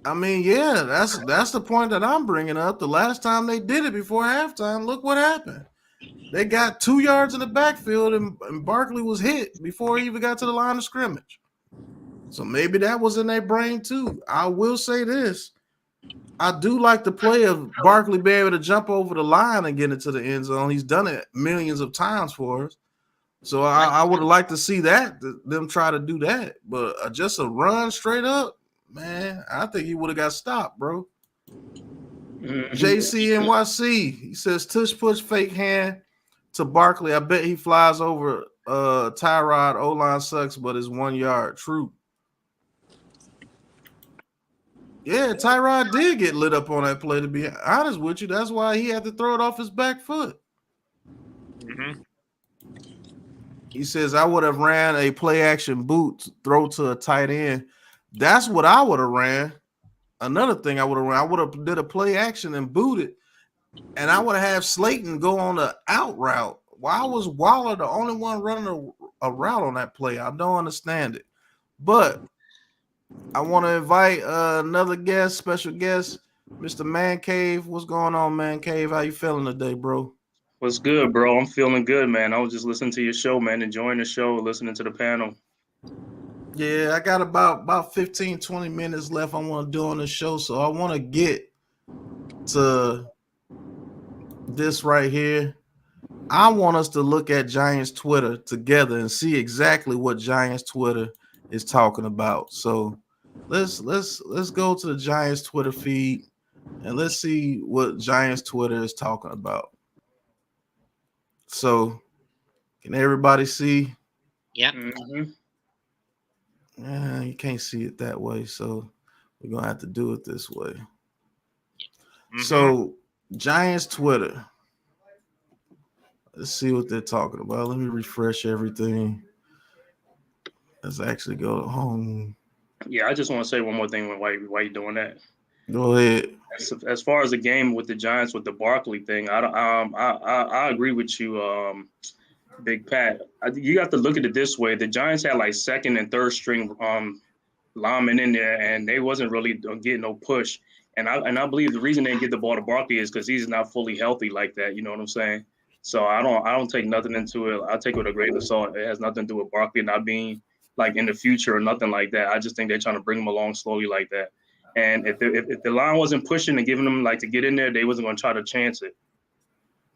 A: I mean, yeah, that's the point that I'm bringing up. The last time they did it before halftime, look what happened. They got 2 yards in the backfield, and Barkley was hit before he even got to the line of scrimmage. So maybe that was in their brain too. I will say this. I do like the play of Barkley being able to jump over the line and get into the end zone. He's done it millions of times for us. So I would have liked to see that, them try to do that. But just a run straight up, man, I think he would have got stopped, bro. JCNYC, he says tush push fake hand to Barkley. I bet he flies over Tyrod. O-line sucks, but it's 1 yard. True. Yeah, Tyrod did get lit up on that play, to be honest with you. That's why he had to throw it off his back foot.
G: Mm-hmm.
A: He says, I would have ran a play action boot, throw to a tight end. That's what I would have ran. Another thing I would have ran, I would have did a play action and booted, and I would have had Slayton go on the out route. Why was Waller the only one running a route on that play? I don't understand it. But I want to invite another guest, special guest, Mr. Man Cave. What's going on, Man Cave? How you feeling today, bro?
J: What's good, bro? I'm feeling good, man. I was just listening to your show, man, enjoying the show, listening to the panel.
A: Yeah, I got about 15, 20 minutes left I want to do on the show, so I want to get to this right here. I want us to look at Giants Twitter together and see exactly what Giants Twitter is talking about. So let's go to the Giants Twitter feed and let's see what Giants Twitter is talking about. So can everybody see?
G: Yep.
J: Mm-hmm.
A: You can't see it that way, so we're gonna have to do it this way. Mm-hmm. So Giants Twitter. Let's see what they're talking about. Let me refresh everything. Let's actually go to home.
J: Yeah, I just want to say one more thing while you're doing that.
A: Go ahead.
J: As far as the game with the Giants with the Barkley thing, I agree with you, Big Pat. You have to look at it this way: the Giants had like second and third string linemen in there, and they wasn't really getting no push. And I believe the reason they didn't get the ball to Barkley is because he's not fully healthy like that. You know what I'm saying? So I don't take nothing into it. I take it with a grain of salt. It has nothing to do with Barkley not being like in the future or nothing like that. I just think they're trying to bring him along slowly like that. And if the line wasn't pushing and giving them like to get in there, they wasn't going to try to chance it.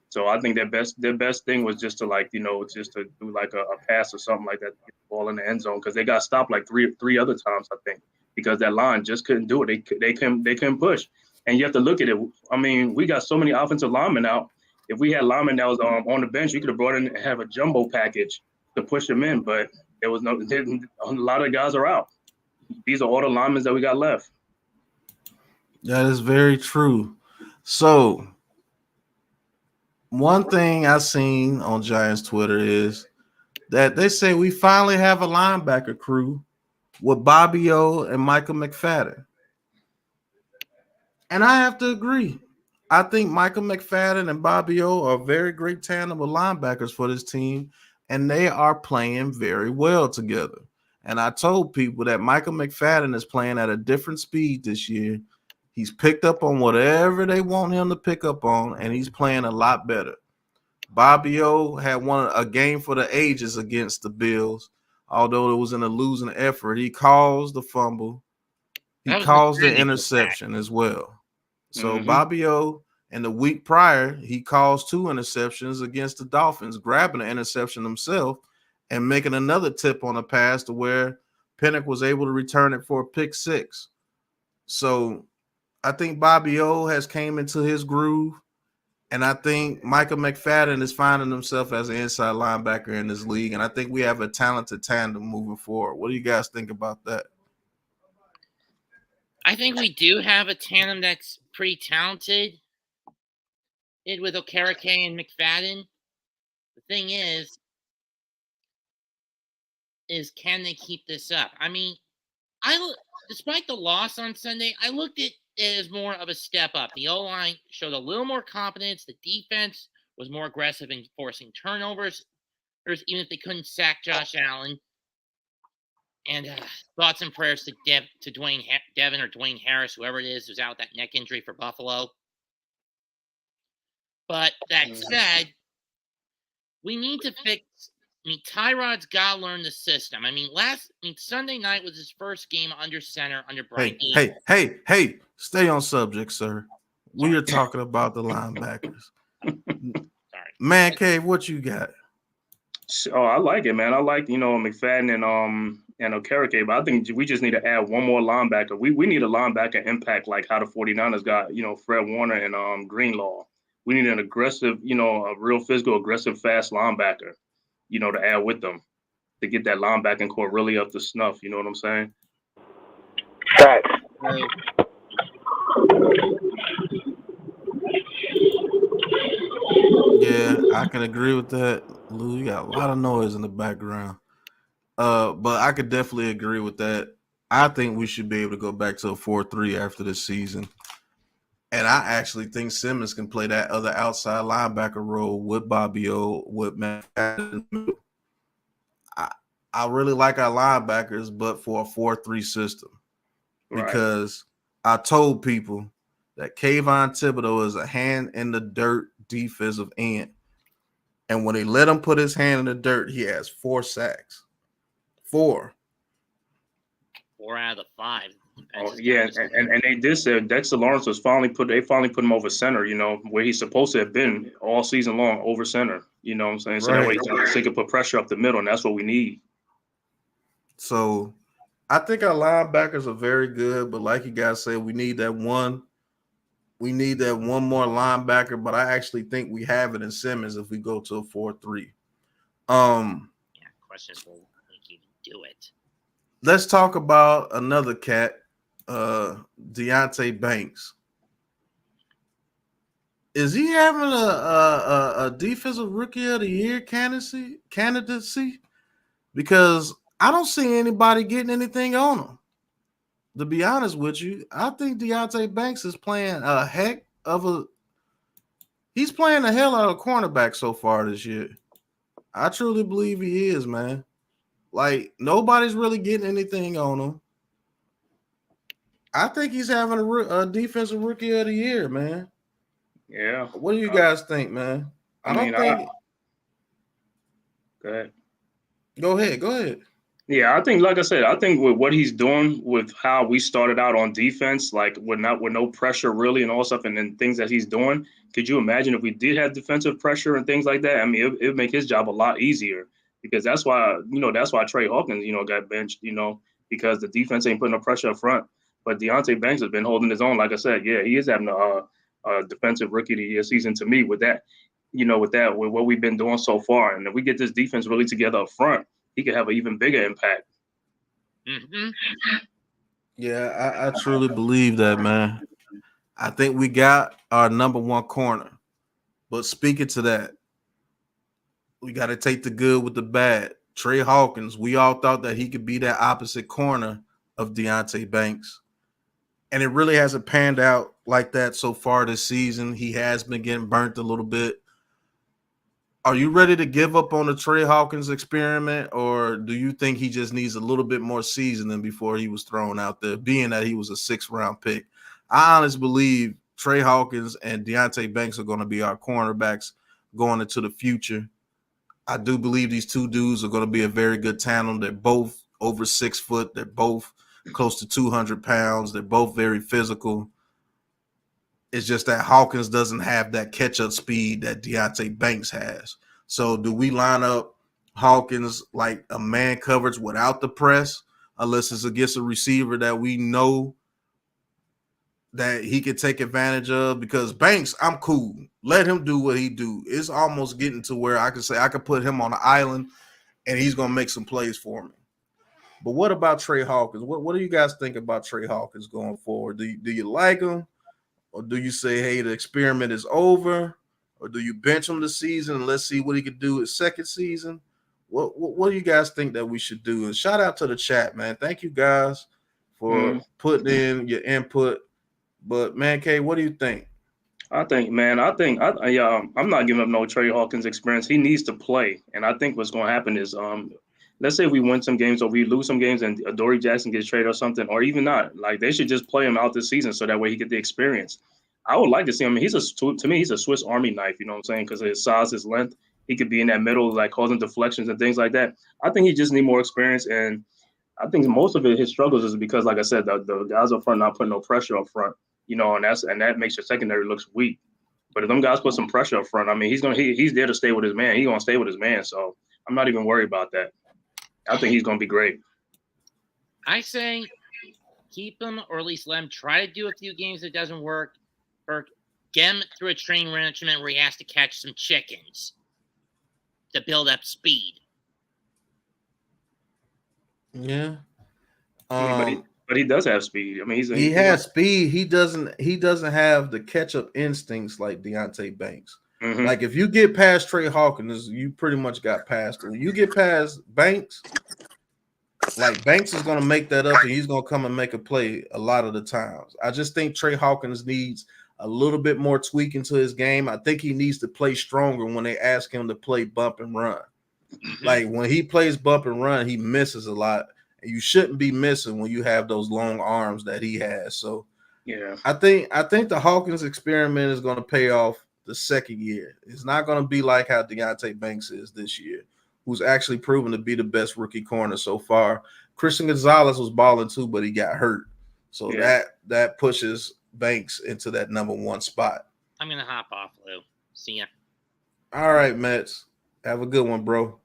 J: So I think their best thing was just to just to do like a pass or something like that, to get the ball in the end zone, because they got stopped like three other times, I think, because that line just couldn't do it. They couldn't push. And you have to look at it. I mean, we got so many offensive linemen out. If we had linemen that was on the bench, you could have brought in and have a jumbo package to push them in, but there was a lot of guys are out. These are all the linemen that we got left.
A: That is very true. So one thing I've seen on Giants Twitter is that they say we finally have a linebacker crew with Bobby O and Michael McFadden. And I have to agree. I think Michael McFadden and Bobby O are very great tandem of linebackers for this team, and they are playing very well together. And I told people that Michael McFadden is playing at a different speed this year. He's picked up on whatever they want him to pick up on, and he's playing a lot better. Bobby O had won a game for the ages against the Bills, although it was in a losing effort. He caused the fumble. He caused the interception as well. So Bobby O, in the week prior, he caused 2 interceptions against the Dolphins, grabbing an interception himself and making another tip on a pass to where Pinnock was able to return it for a pick 6. So I think Bobby O has came into his groove, and I think Michael McFadden is finding himself as an inside linebacker in this league, and I think we have a talented tandem moving forward. What do you guys think about that?
G: I think we do have a tandem that's pretty talented with Okereke and McFadden. The thing is can they keep this up? I mean, despite the loss on Sunday, I looked at is more of a step up. The O-line showed a little more confidence. The defense was more aggressive in forcing turnovers, even if they couldn't sack Josh Allen. And thoughts and prayers to Devin or Dwayne Harris, whoever it is, who's out with that neck injury for Buffalo. But that said, we need to fix. I mean, Tyrod's got to learn the system. Sunday night was his first game under center under Brian.
A: Hey! Stay on subject, sir. We are talking about the linebackers.
G: Sorry,
A: Man Cave, what you got?
J: Oh, I like it, man. I like McFadden and Okereke, but I think we just need to add one more linebacker. We need a linebacker impact like how the 49ers got Fred Warner and Greenlaw. We need an aggressive, a real physical, aggressive, fast linebacker, to add with them to get that linebacking core really up to snuff. You know what I'm saying?
I: Facts.
A: Yeah, I can agree with that. Lou, you got a lot of noise in the background. But I could definitely agree with that. I think we should be able to go back to a 4-3 after this season. And I actually think Simmons can play that other outside linebacker role with Bobby O, with Matt. I really like our linebackers, but for a 4-3 system. Because I told people that Kayvon Thibodeau is a hand in the dirt defensive end. And when they let him put his hand in the dirt, he has 4 sacks. 4
G: out of the 5.
J: Oh, yeah, and they did say Dexter Lawrence was finally put him over center, where he's supposed to have been all season long, over center. You know what I'm saying? So that way he can put pressure up the middle, and that's what we need.
A: So I think our linebackers are very good, but like you guys said, we need that one. We need that one more linebacker, but I actually think we have it in Simmons if we go to a 4-3.
G: Questions will make you do it.
A: Let's talk about another cat, Deonte Banks. Is he having a defensive rookie of the year candidacy? Because I don't see anybody getting anything on him. To be honest with you, I think Deonte Banks is playing he's playing the hell out of cornerback so far this year. I truly believe he is, man. Like, nobody's really getting anything on him. I think he's having a defensive rookie of the year, man.
J: Yeah.
A: What do you guys think, man?
J: Go ahead.
A: Go ahead.
J: Yeah, I think, like I said, with what he's doing, with how we started out on defense, like with no pressure really and all stuff, and then things that he's doing, could you imagine if we did have defensive pressure and things like that? I mean, it would make his job a lot easier, because that's why Trey Hawkins, got benched, because the defense ain't putting no pressure up front. But Deonte Banks has been holding his own. Like I said, yeah, he is having a defensive rookie of the year season to me with that, with what we've been doing so far. And if we get this defense really together up front, he could have an even bigger impact.
G: Mm-hmm.
A: Yeah, I truly believe that, man. I think we got our number one corner. But speaking to that, we got to take the good with the bad. Trey Hawkins, we all thought that he could be that opposite corner of Deonte Banks. And it really hasn't panned out like that so far this season. He has been getting burnt a little bit. Are you ready to give up on the Trey Hawkins experiment, or do you think he just needs a little bit more seasoning before he was thrown out there, being that he was a 6th-round pick? I honestly believe Trey Hawkins and Deonte Banks are going to be our cornerbacks going into the future. I do believe these two dudes are going to be a very good tandem. They're both over 6 foot. They're both close to 200 pounds. They're both very physical. It's just that Hawkins doesn't have that catch-up speed that Deonte Banks has. So do we line up Hawkins like a man coverage without the press, unless it's against a receiver that we know that he can take advantage of? Because Banks, I'm cool. Let him do what he do. It's almost getting to where I can say I could put him on an island and he's going to make some plays for me. But what about Trey Hawkins? What do you guys think about Trey Hawkins going forward? Do you like him? Or do you say, hey, the experiment is over? Or do you bench him this season and let's see what he could do his second season? What do you guys think that we should do? And shout out to the chat, man. Thank you guys for putting in your input. But man, K, what do you think?
J: I think, man, I'm not giving up no Trey Hawkins experience. He needs to play, and I think what's going to happen is, let's say we win some games or we lose some games, and Adoree Jackson gets traded or something, or even not. Like they should just play him out this season so that way he get the experience. I would like to see him. To me, he's a Swiss Army knife. You know what I'm saying? Because of his size, his length, he could be in that middle, like causing deflections and things like that. I think he just need more experience, and I think most of his struggles is because, like I said, the guys up front not putting no pressure up front. And that makes your secondary looks weak. But if them guys put some pressure up front, I mean, he's there to stay with his man. He's gonna stay with his man. So I'm not even worried about that. I think he's gonna be great.
G: I say keep him, or at least let him try to do a few games that doesn't work, or get him through a training regimen where he has to catch some chickens to build up speed.
A: Yeah.
J: But he does have speed. I mean,
A: he has speed. He doesn't have the catch-up instincts like Deonte Banks.
J: Mm-hmm.
A: Like if you get past Trey Hawkins, you pretty much got past him. You get past Banks, like Banks is gonna make that up and he's gonna come and make a play a lot of the times. I just think Trey Hawkins needs a little bit more tweaking to his game. I think he needs to play stronger when they ask him to play bump and run. Like when he plays bump and run, he misses a lot. You shouldn't be missing when you have those long arms that he has. So
J: yeah,
A: I think the Hawkins experiment is going to pay off the second year. It's not going to be like how Deonte Banks is this year, who's actually proven to be the best rookie corner so far. Christian Gonzalez was balling too, but he got hurt. So that pushes Banks into that number one spot.
G: I'm going to hop off, Lou. See ya.
A: All right, Mets. Have a good one, bro.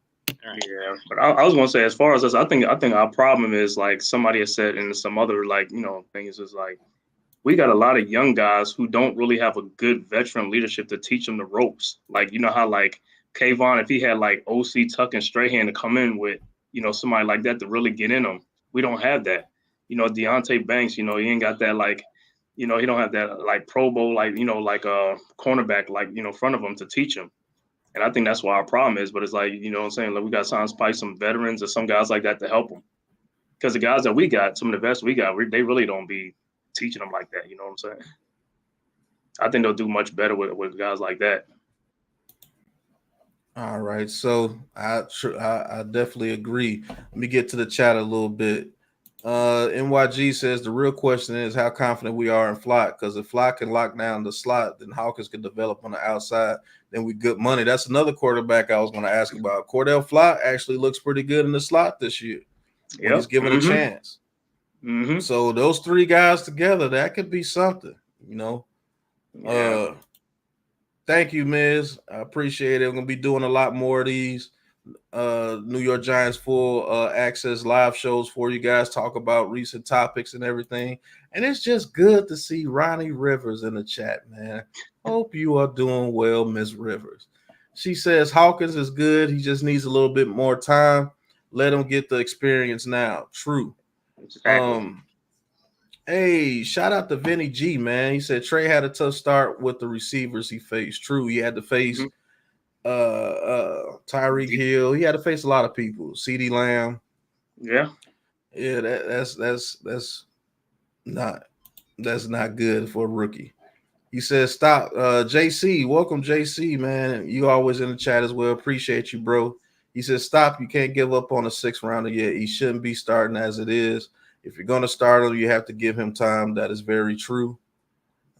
G: Right.
J: Yeah, but I was gonna say, as far as this, I think our problem is, like somebody has said in some other things, is like we got a lot of young guys who don't really have a good veteran leadership to teach them the ropes. Like how like Kayvon, if he had like OC Tuck and Strahan to come in with somebody like that to really get in them, we don't have that. Deonte Banks, he ain't got that he don't have that like Pro Bowl like a cornerback front of him to teach him. And I think that's why our problem is. But it's like, what I'm saying, like we got some veterans or some guys like that to help them. Because the guys that we got, some of the best we got, they really don't be teaching them like that. You know what I'm saying? I think they'll do much better with guys like that.
A: All right. So I definitely agree. Let me get to the chat a little bit. NYG says the real question is how confident we are in Flock, because if Flock can lock down the slot, then Hawkins can develop on the outside. Then we good money. That's another quarterback I was going to ask about. Cordell Flock actually looks pretty good in the slot this year when he's given a chance.
J: Mm-hmm.
A: So those three guys together, that could be something,
J: Yeah.
A: Thank you, Miz. I appreciate it. We're going to be doing a lot more of these New York Giants full access live shows for you guys, talk about recent topics and everything. And it's just good to see Ronnie Rivers in the chat, man. Hope you are doing well, Miss Rivers. She says Hawkins is good. He just needs a little bit more time. Let him get the experience now. True.
J: Exactly.
A: Hey, shout out to Vinny G, man. He said Trey had a tough start with the receivers he faced. True. He had to face Tyreek Hill. He had to face a lot of people. CeeDee Lamb.
J: Yeah.
A: Yeah, that's not good for a rookie. He says stop. JC, welcome, JC, man. You always in the chat as well. Appreciate you, bro. He says stop. You can't give up on a 6th rounder yet. He shouldn't be starting as it is. If you're gonna start him, you have to give him time. That is very true.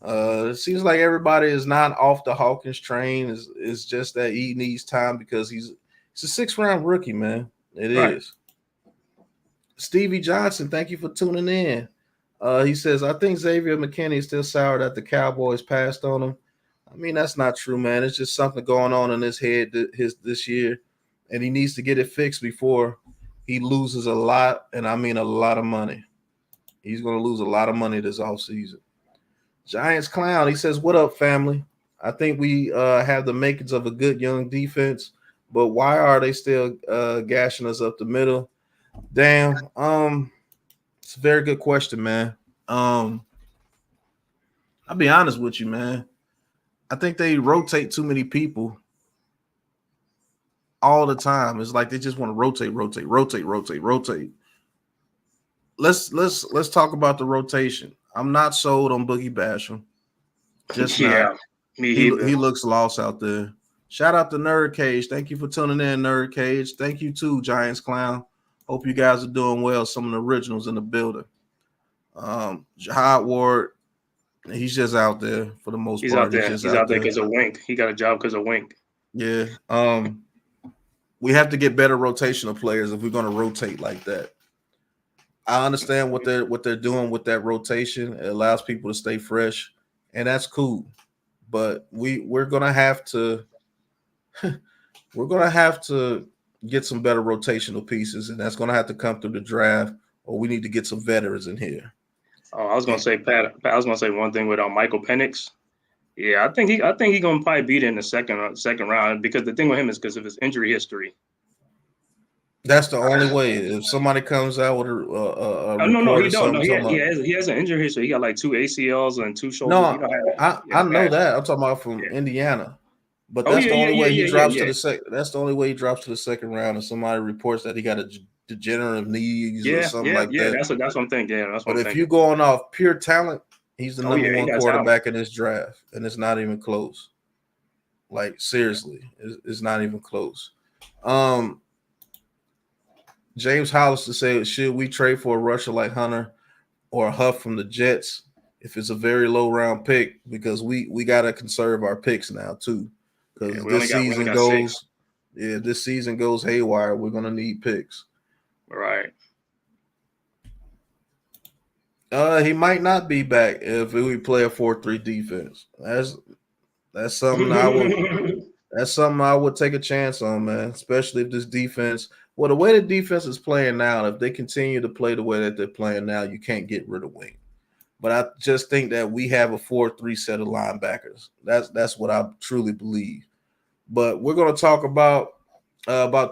A: It seems like everybody is not off the Hawkins train. It's just that he needs time because he's a 6th round rookie, man. It is. Stevie Johnson, thank you for tuning in. He says, I think Xavier McKinney is still sour that the Cowboys passed on him. I mean, that's not true, man. It's just something going on in his head this year, and he needs to get it fixed before he loses a lot, and I mean a lot of money. He's going to lose a lot of money this offseason. Giants Clown, he says, what up, family? I think we have the makings of a good young defense, but why are they still gashing us up the middle? Damn. It's a very good question, man. I'll be honest with you, man. I think they rotate too many people all the time. It's like they just want to rotate. Let's talk about the rotation. I'm not sold on Boogie Basham. Just
J: Yeah,
A: not.
J: me
A: He
J: either.
A: looks lost out there. Shout out to Nerd Cage. Thank you for tuning in, Nerd Cage. Thank you too, Giants Clown. Hope you guys are doing well. Some of the originals in the building. Jihad Ward, he's just out there for the most
J: He's
A: part.
J: out there.
A: Just
J: He's out there because of Wink. He got a job because of Wink.
A: Yeah. We have to get better rotational players if we're going to rotate like that. I understand what they're doing with that rotation. It allows people to stay fresh, and that's cool. But we're gonna have to get some better rotational pieces, and that's gonna have to come through the draft, or we need to get some veterans in here.
J: Oh, I was gonna say Pat. I was gonna say one thing with Michael Penix. Yeah, I think he gonna probably beat it in the second round because the thing with him is because of his injury history.
A: That's the only way. If somebody comes out with a
J: no, he
A: or
J: don't. No,
A: something,
J: he has an injury history. He got like 2 ACLs and 2 shoulders.
A: no,
J: You know,
A: I know that. I'm talking about from Indiana. But
J: Oh,
A: that's
J: yeah,
A: the only way he drops
J: yeah.
A: to the second. That's the only way he drops to the second round. And somebody reports that he got a degenerative knees or something like that.
J: That's what I'm thinking. Yeah, that's what
A: But
J: I'm
A: if you're
J: thinking.
A: going off pure talent, he's the number
J: he
A: one
J: got
A: quarterback
J: talent.
A: in this draft, and it's not even close. Like seriously, it's not even close. James Hollister said, should we trade for a rusher like Hunter or Huff from the Jets if it's a very low round pick? Because we got to conserve our picks now too. Because this season goes haywire. We're gonna need picks.
J: Right.
A: He might not be back if we play a 4-3 defense. That's something I would take a chance on, man. Especially if this defense. Well, the way the defense is playing now, if they continue to play the way that they're playing now, you can't get rid of Wing. But I just think that we have a 4-3 set of linebackers. That's what I truly believe. But we're going to talk about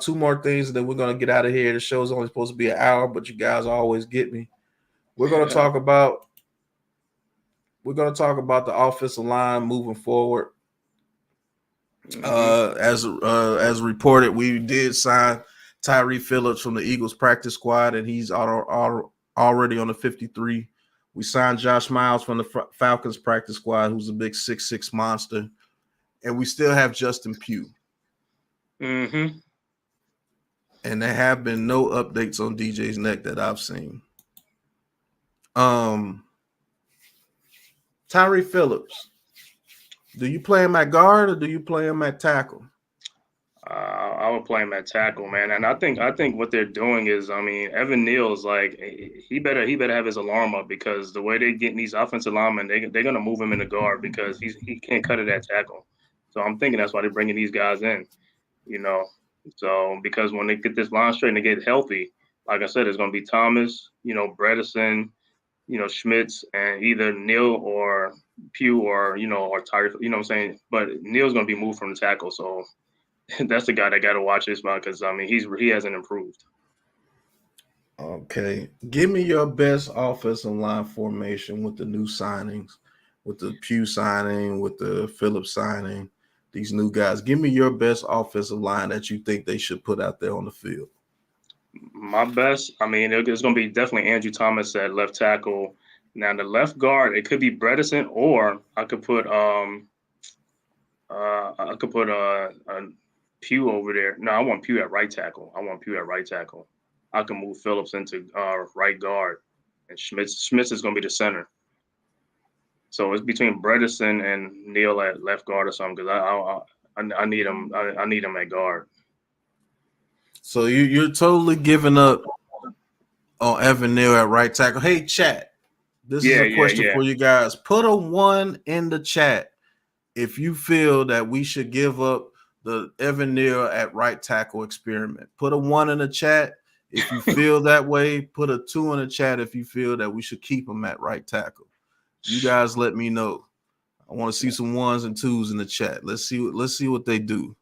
A: two more things, and then we're going to get out of here. The show's only supposed to be an hour, but you guys always get me. We're going to talk about the offensive line moving forward. As reported, we did sign Tyree Phillips from the Eagles practice squad, and he's already on the 53. We signed Josh Miles from the Falcons practice squad, who's a big 6'6" monster, and we still have Justin Pugh.
J: Mm-hmm.
A: And there have been no updates on DJ's neck that I've seen. Tyree Phillips, do you play him at guard or do you play him at tackle?
J: I would play him at tackle, man. And I think what they're doing is, I mean, Evan Neal's like he better have his alarm up because the way they're getting these offensive linemen, they're gonna move him in the guard because he can't cut it at tackle. So I'm thinking that's why they're bringing these guys in, you know. So because when they get this line straight and they get healthy, like I said, it's gonna be Thomas, you know, Bredesen, you know, Schmitz, and either Neal or Pugh or Tyree, you know what I'm saying. But Neal's gonna be moved from the tackle, so. That's the guy that got to watch this man because I mean he hasn't improved.
A: Okay, give me your best offensive line formation with the new signings, with the Pugh signing, with the Phillips signing, these new guys. Give me your best offensive line that you think they should put out there on the field.
J: My best, I mean, it's going to be definitely Andrew Thomas at left tackle. Now the left guard, it could be Bredesen, or I could put Pugh over there. No, I want Pugh at right tackle. I can move Phillips into right guard, and Schmitz is going to be the center. So it's between Bredesen and Neal at left guard or something because I need him. I need him at guard.
A: So you're totally giving up on Evan Neal at right tackle. Hey, chat. This is a question for you guys. Put a 1 in the chat if you feel that we should give up the Evan Neal at right tackle experiment. Put a 1 in the chat if you feel that way. Put a 2 in the chat if you feel that we should keep him at right tackle. You guys let me know. I want to see some 1s and 2s in the chat. Let's see what they do.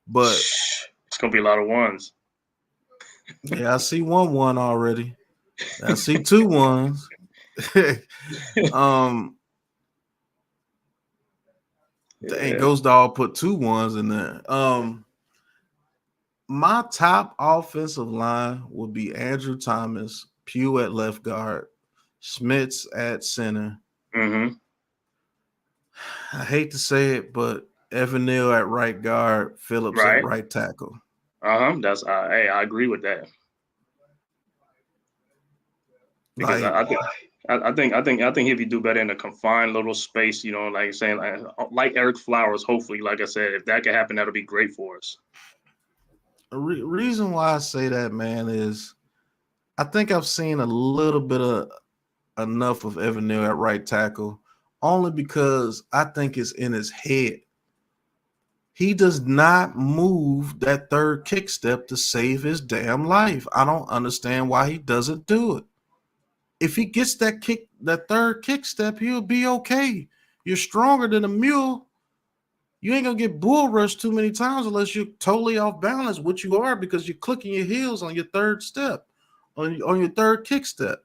A: But
J: it's gonna be a lot of 1s.
A: Yeah, I see 1 already. I see 2 1s. Dang, Ghost Dog put 2 1s in there. My top offensive line would be Andrew Thomas, Pugh at left guard, Schmitz at center.
J: Mm-hmm.
A: I hate to say it, but Evan Neal at right guard, Phillips at
J: Right.
A: right tackle.
J: That's hey, I agree with that. Because
A: Like,
J: I think if you do better in a confined little space, you know, like saying like Eric Flowers, hopefully, like I said, if that can happen, that'll be great for us.
A: reason why I say that, man, is I think I've seen a little bit of enough of Evan Neal at right tackle, only because I think it's in his head. He does not move that third kick step to save his damn life. I don't understand why he doesn't do it. If he gets that third kick step, he'll be okay. You're stronger than a mule. You ain't gonna get bull rushed too many times unless you're totally off balance, which you are because you're clicking your heels on your third step, on your third kick step.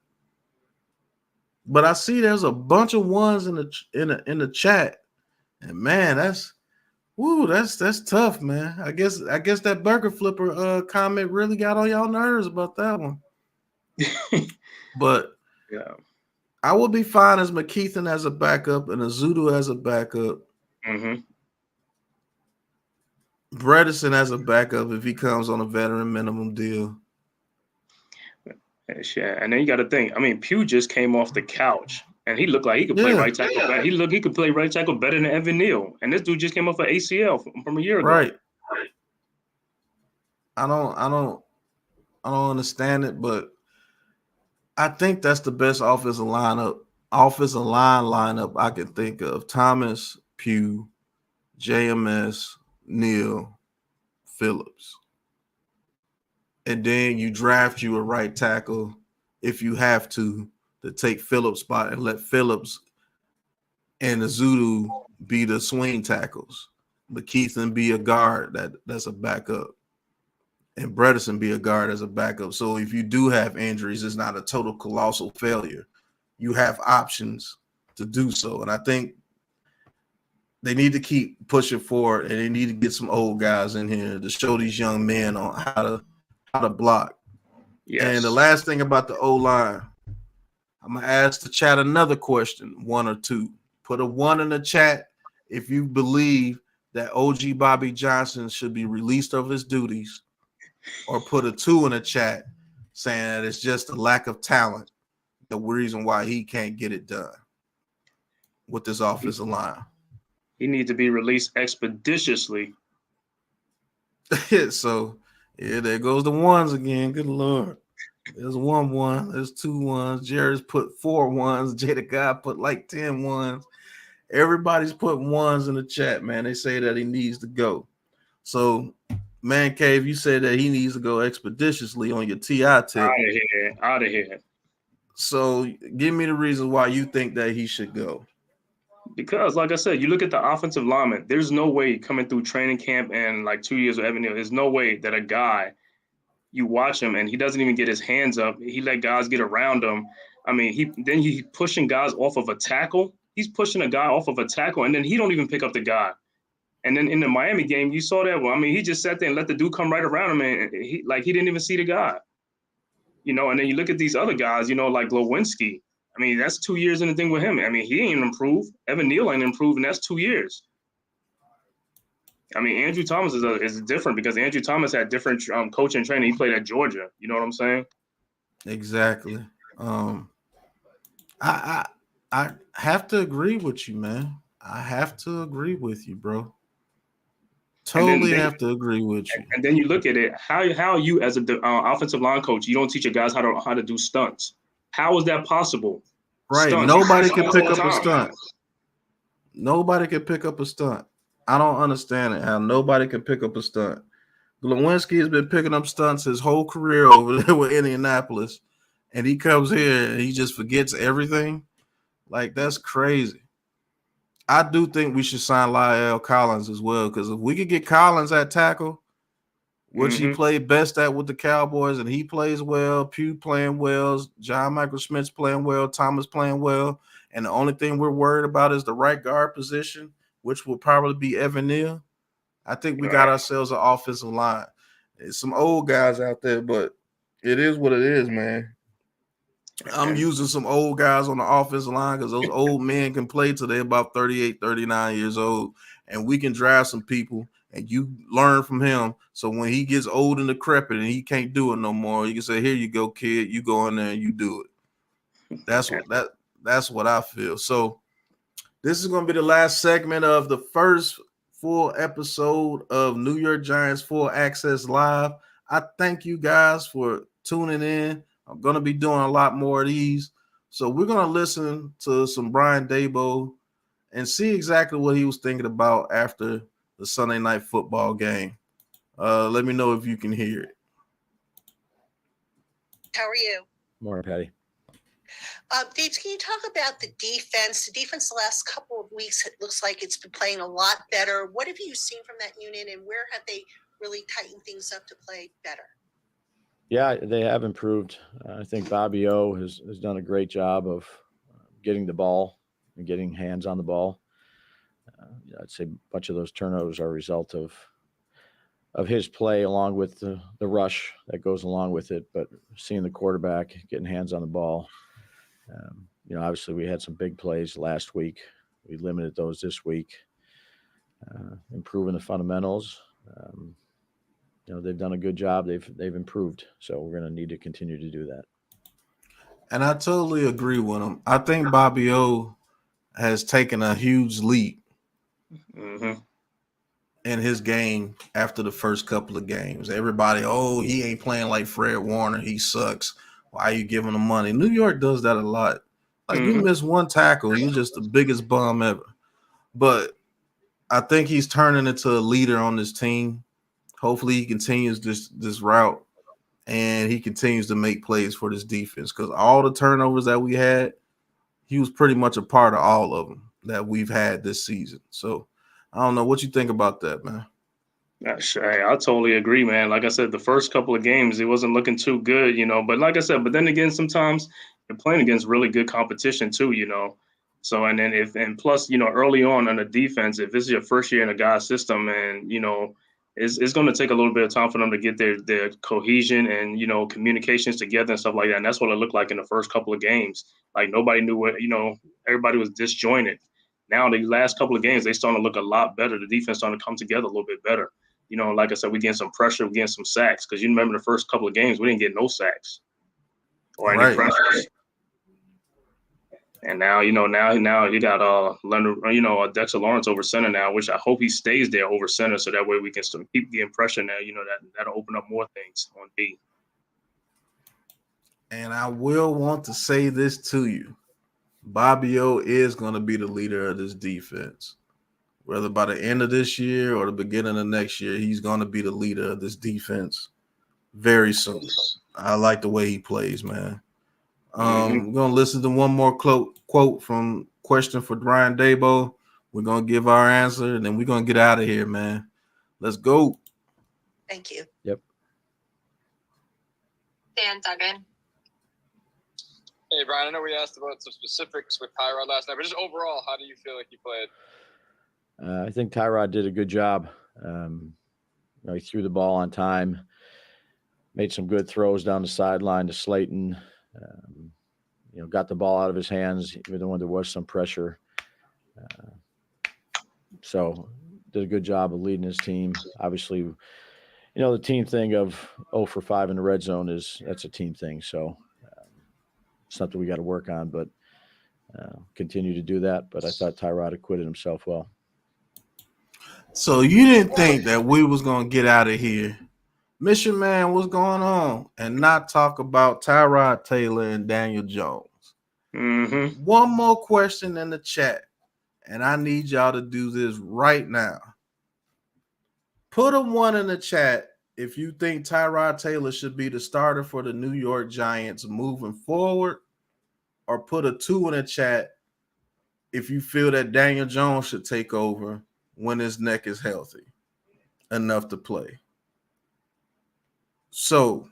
A: But I see there's a bunch of ones in the chat, and man, that's tough, man. I guess that burger flipper comment really got on y'all nerves about that one. But
J: yeah,
A: I would be fine as McKeithen as a backup and Azudu as a backup.
J: Mm-hmm.
A: Bredesen as a backup if he comes on a veteran minimum deal.
J: Yeah, and then you got to think. I mean, Pugh just came off the couch, and he looked like he could play right tackle. He could play right tackle better than Evan Neal, and this dude just came off an ACL from a year ago.
A: Right. I don't understand it, but I think that's the best offensive line lineup I can think of. Thomas, Pugh, JMS, Neal, Phillips. And then you draft you a right tackle if you have to take Phillips' spot and let Phillips and Azudu be the swing tackles. McKeithen be a guard that's a backup. And Bredesen be a guard as a backup. So if you do have injuries, it's not a total colossal failure. You have options to do so. And I think they need to keep pushing forward, and they need to get some old guys in here to show these young men on how to block.
J: Yes.
A: And the last thing about the O-line, I'm going to ask the chat another question, 1 or 2. Put a 1 in the chat if you believe that OG Bobby Johnson should be released of his duties, or put a 2 in the chat saying that it's just a lack of talent, the reason why he can't get it done with this offensive line.
J: He needs to be released expeditiously.
A: So, yeah, there goes the ones again. Good Lord. There's 1-1. There's 2 1s. Jared's put 4 1s. Jada Guy put like 10 1s. Everybody's putting 1s in the chat, man. They say that he needs to go. So, Man Cave, you said that he needs to go expeditiously on your TI tip.
J: Out of here.
A: So, give me the reason why you think that he should go.
J: Because, like I said, you look at the offensive lineman, there's no way coming through training camp and like 2 years of Evan Neal, there's no way that a guy, you watch him and he doesn't even get his hands up. He let guys get around him. I mean, he's pushing guys off of a tackle. He's pushing a guy off of a tackle, and then he don't even pick up the guy. And then in the Miami game, you saw that. Well, I mean, he just sat there and let the dude come right around him, and he didn't even see the guy. You know, and then you look at these other guys, you know, like Lewinsky. I mean, that's 2 years in the thing with him. I mean, he ain't improved. Evan Neal ain't improved, and that's 2 years. I mean, Andrew Thomas is different because Andrew Thomas had different coaching and training. He played at Georgia. You know what I'm saying?
A: Exactly. I have to agree with you, man. I have to agree with you, bro. Totally have to agree with you.
J: And then you look at it, how you as an offensive line coach, you don't teach your guys how to do stunts. How is that possible?
A: Right.
J: Stunts.
A: Nobody can pick up a stunt. Nobody can pick up a stunt. I don't understand it, how nobody can pick up a stunt. Lewinsky has been picking up stunts his whole career over there with Indianapolis, and he comes here and he just forgets everything. Like, that's crazy. I do think we should sign Lyle Collins as well, because if we could get Collins at tackle, which he played best at with the Cowboys, and he plays well, Pugh playing well, John Michael Schmitz playing well, Thomas playing well, and the only thing we're worried about is the right guard position, which will probably be Evan Neal. I think we got ourselves an offensive line. There's some old guys out there, but it is what it is, man. I'm using some old guys on the offensive line because those old men can play till they're about 38, 39 years old. And we can draft some people and you learn from him. So when he gets old and decrepit and he can't do it no more, you can say, here you go, kid. You go in there and you do it. That's what I feel. So this is going to be the last segment of the first full episode of New York Giants Full Access Live. I thank you guys for tuning in. I'm going to be doing a lot more of these. So we're going to listen to some Brian Daboll and see exactly what he was thinking about after the Sunday Night Football game. Let me know if you can hear it.
K: How are you?
L: Morning, Patty.
K: Dave, can you talk about the defense? The defense the last couple of weeks, it looks like it's been playing a lot better. What have you seen from that unit, and where have they really tightened things up to play better?
L: Yeah, they have improved. I think Bobby O has done a great job of getting the ball and getting hands on the ball. I'd say a bunch of those turnovers are a result of his play along with the rush that goes along with it, but seeing the quarterback getting hands on the ball. Obviously we had some big plays last week. We limited those this week, improving the fundamentals. They've done a good job. They've improved. So we're going to need to continue to do that.
A: And I totally agree with him. I think Bobby O has taken a huge leap in his game after the first couple of games. Everybody, he ain't playing like Fred Warner. He sucks. Why are you giving him money? New York does that a lot. Like you miss one tackle, you're just the biggest bum ever. But I think he's turning into a leader on this team. Hopefully he continues this route and he continues to make plays for this defense because all the turnovers that we had, he was pretty much a part of all of them that we've had this season. So I don't know what you think about that, man.
J: Hey, I totally agree, man. Like I said, the first couple of games, it wasn't looking too good, but like I said, but then again, sometimes you're playing against really good competition too, So, and plus, early on in the defense, if this is your first year in a guy's system and, it's going to take a little bit of time for them to get their cohesion and, communications together and stuff like that. And that's what it looked like in the first couple of games. Like nobody knew what, everybody was disjointed. Now, the last couple of games, they starting to look a lot better. The defense starting to come together a little bit better. Like I said, we getting some pressure, we getting some sacks. Because you remember the first couple of games, we didn't get no sacks or any pressures. And now, now you got Leonard, Dexter Lawrence over center now, which I hope he stays there over center so that way we can still keep getting pressure now. That'll open up more things on D.
A: And I will want to say this to you. Bobby O is going to be the leader of this defense. Whether by the end of this year or the beginning of next year, he's going to be the leader of this defense very soon. I like the way he plays, man. We're going to listen to one more quote from Question for Brian Daboll. We're going to give our answer, and then we're going to get out of here, man. Let's go.
K: Thank you.
L: Yep.
M: Dan Duggan.
N: Hey, Brian, I know we asked about some specifics with Tyrod last night, but just overall, how do you feel like you played?
L: I think Tyrod did a good job. He threw the ball on time, made some good throws down the sideline to Slayton. Got the ball out of his hands, even when there was some pressure. So did a good job of leading his team. Obviously, the team thing of 0 for 5 in the red zone that's a team thing. So something we got to work on, but continue to do that. But I thought Tyrod acquitted himself well.
A: So you didn't think that we was going to get out of here, Mission Man, what's going on, and not talk about Tyrod Taylor and Daniel Jones? One more question in the chat, and I need y'all to do this right now. Put a 1 in the chat if you think Tyrod Taylor should be the starter for the New York Giants moving forward, or put a 2 in the chat if you feel that Daniel Jones should take over when his neck is healthy enough to play. So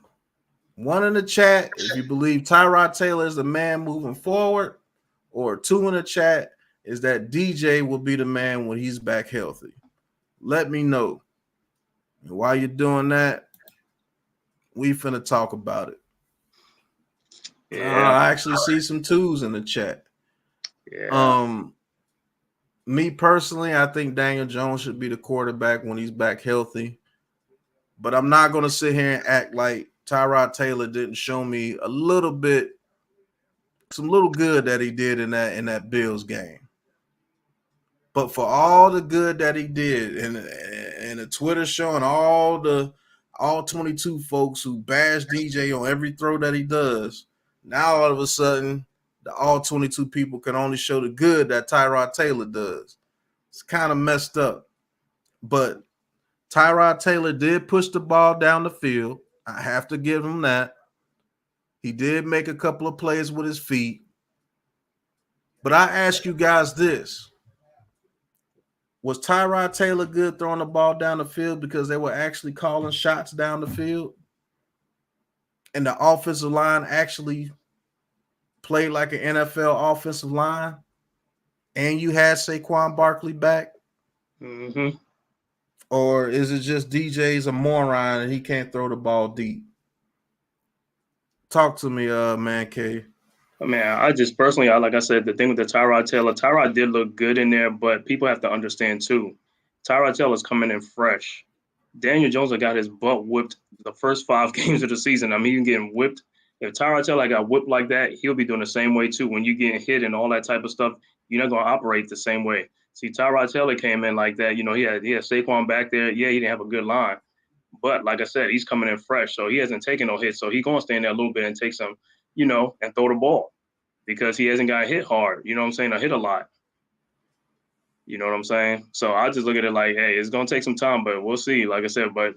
A: 1 in the chat if you believe Tyrod Taylor is the man moving forward, or 2 in the chat is that DJ will be the man when he's back healthy. Let me know. And while you're doing that, we finna talk about it.
J: Yeah.
A: I actually see some twos in the chat.
J: Yeah.
A: Me personally, I think Daniel Jones should be the quarterback when he's back healthy. But I'm not going to sit here and act like Tyrod Taylor didn't show me a little bit, some little good that he did in that Bills game. But for all the good that he did, and the Twitter showing all 22 folks who bash DJ on every throw that he does, now all of a sudden, the all 22 people can only show the good that Tyrod Taylor does. It's kind of messed up. But Tyrod Taylor did push the ball down the field. I have to give him that. He did make a couple of plays with his feet. But I ask you guys this. Was Tyrod Taylor good throwing the ball down the field because they were actually calling shots down the field? And the offensive line actually played like an NFL offensive line? And you had Saquon Barkley back?
J: Mm-hmm.
A: Or is it just DJ's a moron and he can't throw the ball deep? Talk to me, man, K.
J: Man, I just personally, like I said, the thing with the Tyrod Taylor, Tyrod did look good in there, but people have to understand too, Tyrod Taylor's coming in fresh. Daniel Jones got his butt whipped the first 5 games of the season. I mean, even getting whipped. If Tyrod Taylor got whipped like that, he'll be doing the same way too. When you get hit and all that type of stuff, you're not going to operate the same way. See, Tyrod Taylor came in like that. You know, he had Saquon back there. Yeah, he didn't have a good line. But like I said, he's coming in fresh, so he hasn't taken no hits. So he's going to stand there a little bit and take some, and throw the ball because he hasn't got hit hard. You know what I'm saying? Or hit a lot. You know what I'm saying? So I just look at it like, hey, it's going to take some time, but we'll see. Like I said, but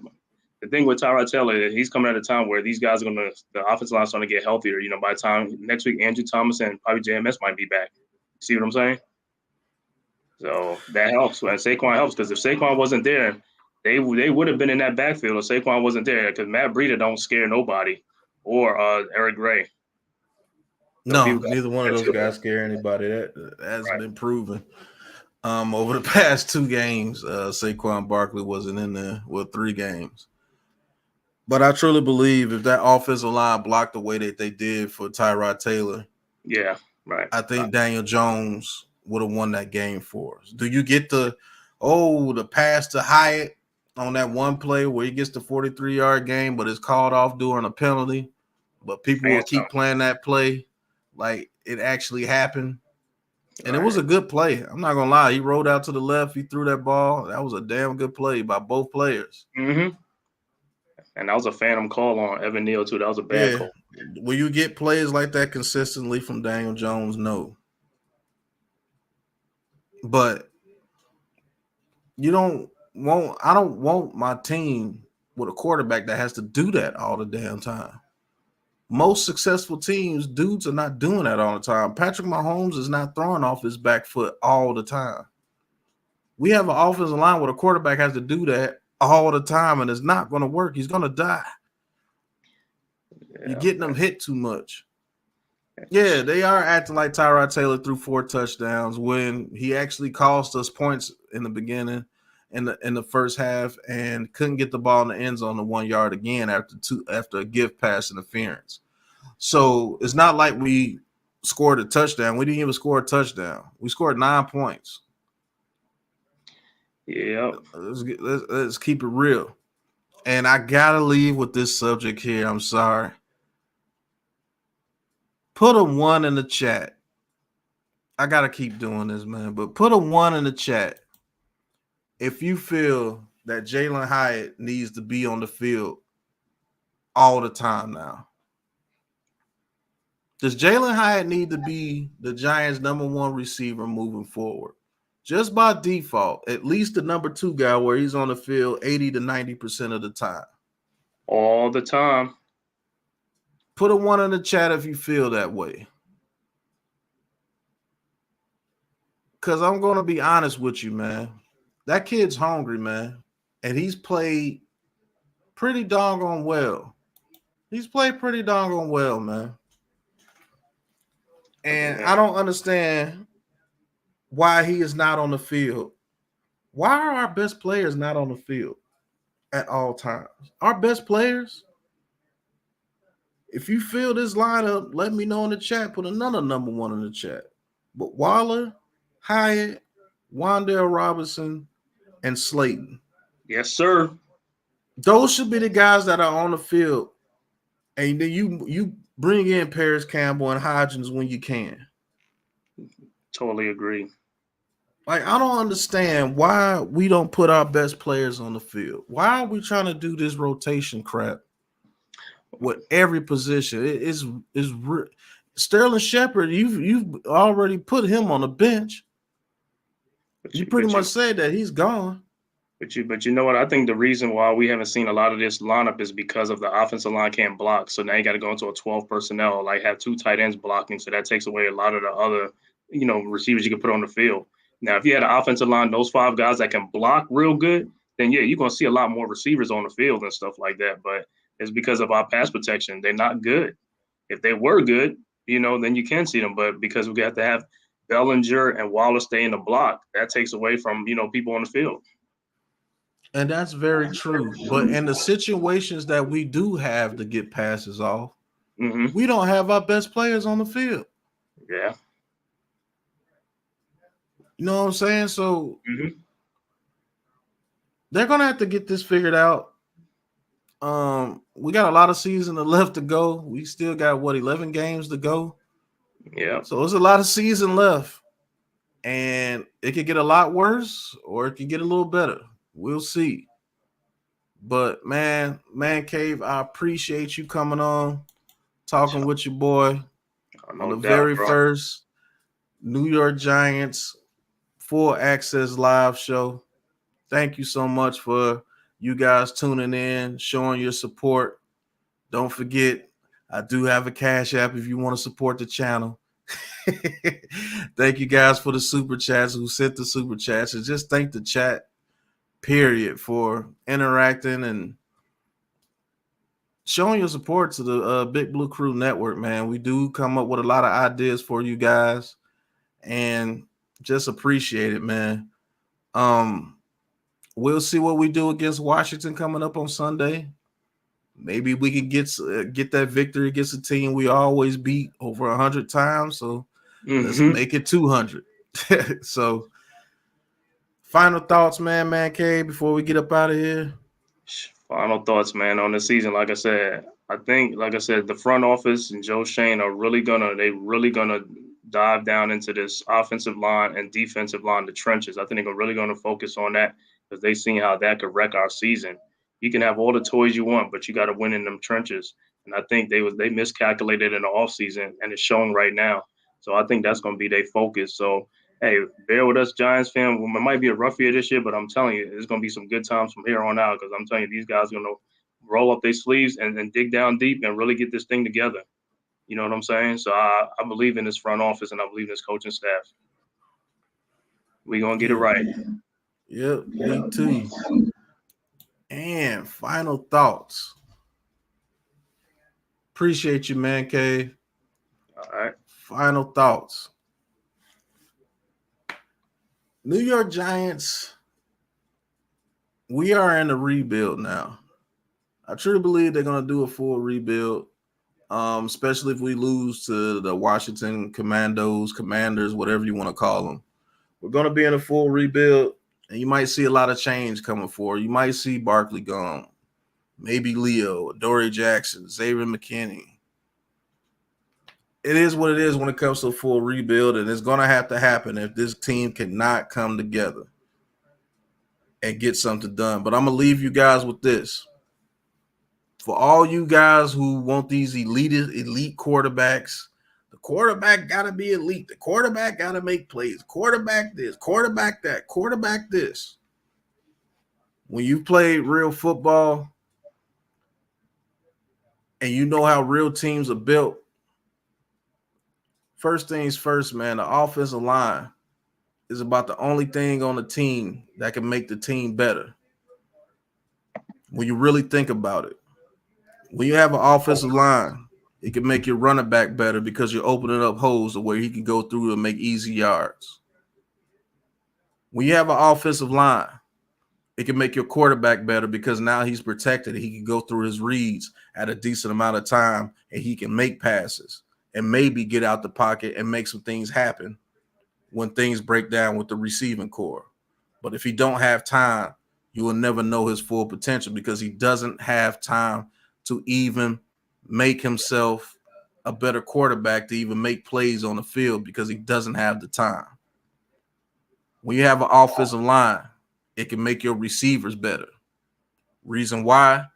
J: the thing with Tyrod Taylor is he's coming at a time where these guys the offensive line's going to get healthier. You know, by the time next week, Andrew Thomas and probably JMS might be back. See what I'm saying? So that helps. And Saquon helps because if Saquon wasn't there, they would have been in that backfield if Saquon wasn't there because Matt Breida don't scare nobody or Eric Gray.
A: No, neither one of those guys scare anybody. That has been proven. Over the past 2 games, Saquon Barkley wasn't in there. Well, 3 games. But I truly believe if that offensive line blocked the way that they did for Tyrod Taylor,
J: yeah, right,
A: I think Daniel Jones would have won that game for us. Do you get the pass to Hyatt on that one play where he gets the 43-yard game, but it's called off during a penalty, but people will keep playing that play like it actually happened? And it was a good play. I'm not going to lie. He rolled out to the left. He threw that ball. That was a damn good play by both players.
J: Mm-hmm. And that was a phantom call on Evan Neal, too. That was a bad call.
A: Will you get plays like that consistently from Daniel Jones? No. But I don't want my team with a quarterback that has to do that all the damn time. Most successful teams, dudes are not doing that all the time. Patrick Mahomes is not throwing off his back foot all the time. We have an offensive line where the quarterback has to do that all the time, and it's not going to work. He's going to die. You're getting them hit too much. Yeah, they are acting like Tyrod Taylor threw 4 touchdowns when he actually cost us points in the beginning, in the first half, and couldn't get the ball in the end zone the 1 yard again after a gift pass interference. So it's not like we scored a touchdown. We didn't even score a touchdown. We scored 9 points.
J: Yeah.
A: Let's keep it real. And I gotta leave with this subject here. I'm sorry. Put a 1 in the chat. I gotta keep doing this, man. But put a 1 in the chat if you feel that Jalen Hyatt needs to be on the field all the time now. Does Jalen Hyatt need to be the Giants' number 1 receiver moving forward? Just by default, at least the number 2 guy where he's on the field 80 to 90% of the time.
J: All the time.
A: Put a 1 in the chat if you feel that way. Because I'm going to be honest with you, man. That kid's hungry, man. And he's played pretty doggone well. He's played pretty doggone well, man. And I don't understand why he is not on the field. Why are our best players not on the field at all times? Our best players, If you feel this lineup, let me know in the chat. Put another number one in the chat. But Waller, Hyatt, Wandale Robinson, and Slayton.
J: Yes, sir.
A: Those should be the guys that are on the field. And then you bring in Paris Campbell and Hodgins when you can.
J: Totally agree.
A: Like, I don't understand why we don't put our best players on the field. Why are we trying to do this rotation crap with every position? It's Sterling Shepard. You've already put him on the bench. You pretty much said that he's gone.
J: But you know what? I think the reason why we haven't seen a lot of this lineup is because of the offensive line can't block. So now you got to go into a 12 personnel, like have 2 tight ends blocking. So that takes away a lot of the other, receivers you can put on the field. Now, if you had an offensive line, those 5 guys that can block real good, then yeah, you're gonna see a lot more receivers on the field and stuff like that. But it's because of our pass protection. They're not good. If they were good, then you can see them. But because we got to have Bellinger and Waller stay in the block, that takes away from people on the field.
A: And that's very true. But in the situations that we do have to get passes off, we don't have our best players on the field.
J: Yeah.
A: You know what I'm saying? So they're going to have to get this figured out. We got a lot of season left to go. We still got, 11 games to go?
J: Yeah.
A: So there's a lot of season left. And it could get a lot worse or it could get a little better. We'll see. But man Cave, I appreciate you coming on, talking with your boy on the very first New York Giants Full Access live show. Thank you so much for you guys tuning in, showing your support. Don't forget, I do have a Cash App if you want to support the channel. Thank you guys for the super chats who sent the super chats, and just thank the chat period for interacting and showing your support to the Big Blue Crew Network, man. We do come up with a lot of ideas for you guys and just appreciate it, man. We'll see what we do against Washington coming up on Sunday. Maybe we can get that victory against a team we always beat over 100 times. So let's make it 200. So final thoughts, man K, before we get up out of here.
J: Final thoughts, man, on the season. Like I said, the front office and Joe Shane are really gonna dive down into this offensive line and defensive line, the trenches. I think they're really gonna focus on that because they've seen how that could wreck our season. You can have all the toys you want, but you got to win in them trenches. And I think they miscalculated in the offseason, and it's showing right now. So I think that's going to be their focus. So, hey, bear with us, Giants fan. It might be a rough year this year, but I'm telling you, it's going to be some good times from here on out because I'm telling you, these guys are going to roll up their sleeves and dig down deep and really get this thing together. You know what I'm saying? So I believe in this front office, and I believe in this coaching staff. We're going to get it right.
A: Yep, me too. And final thoughts. Appreciate you, man, K.
J: All right.
A: Final thoughts. New York Giants, we are in a rebuild now. I truly believe they're going to do a full rebuild, especially if we lose to the Washington Commanders, whatever you want to call them. We're going to be in a full rebuild, and you might see a lot of change coming forward. You might see Barkley gone, maybe Leo, Dory Jackson, Xavier McKinney. It is what it is when it comes to a full rebuild, and it's going to have to happen if this team cannot come together and get something done. But I'm going to leave you guys with this. For all you guys who want these elite quarterbacks, the quarterback got to be elite. The quarterback got to make plays. Quarterback this, quarterback that, quarterback this. When you played real football and you know how real teams are built, first things first, man, the offensive line is about the only thing on the team that can make the team better. When you really think about it, when you have an offensive line, it can make your running back better because you're opening up holes to where he can go through and make easy yards. When you have an offensive line, It can make your quarterback better because now he's protected. He can go through his reads at a decent amount of time, and he can make passes and maybe get out the pocket and make some things happen when things break down with the receiving core. But if he don't have time, you will never know his full potential because he doesn't have time to even make himself a better quarterback, to even make plays on the field, because he doesn't have the time. When you have an offensive line, it can make your receivers better. Reason why?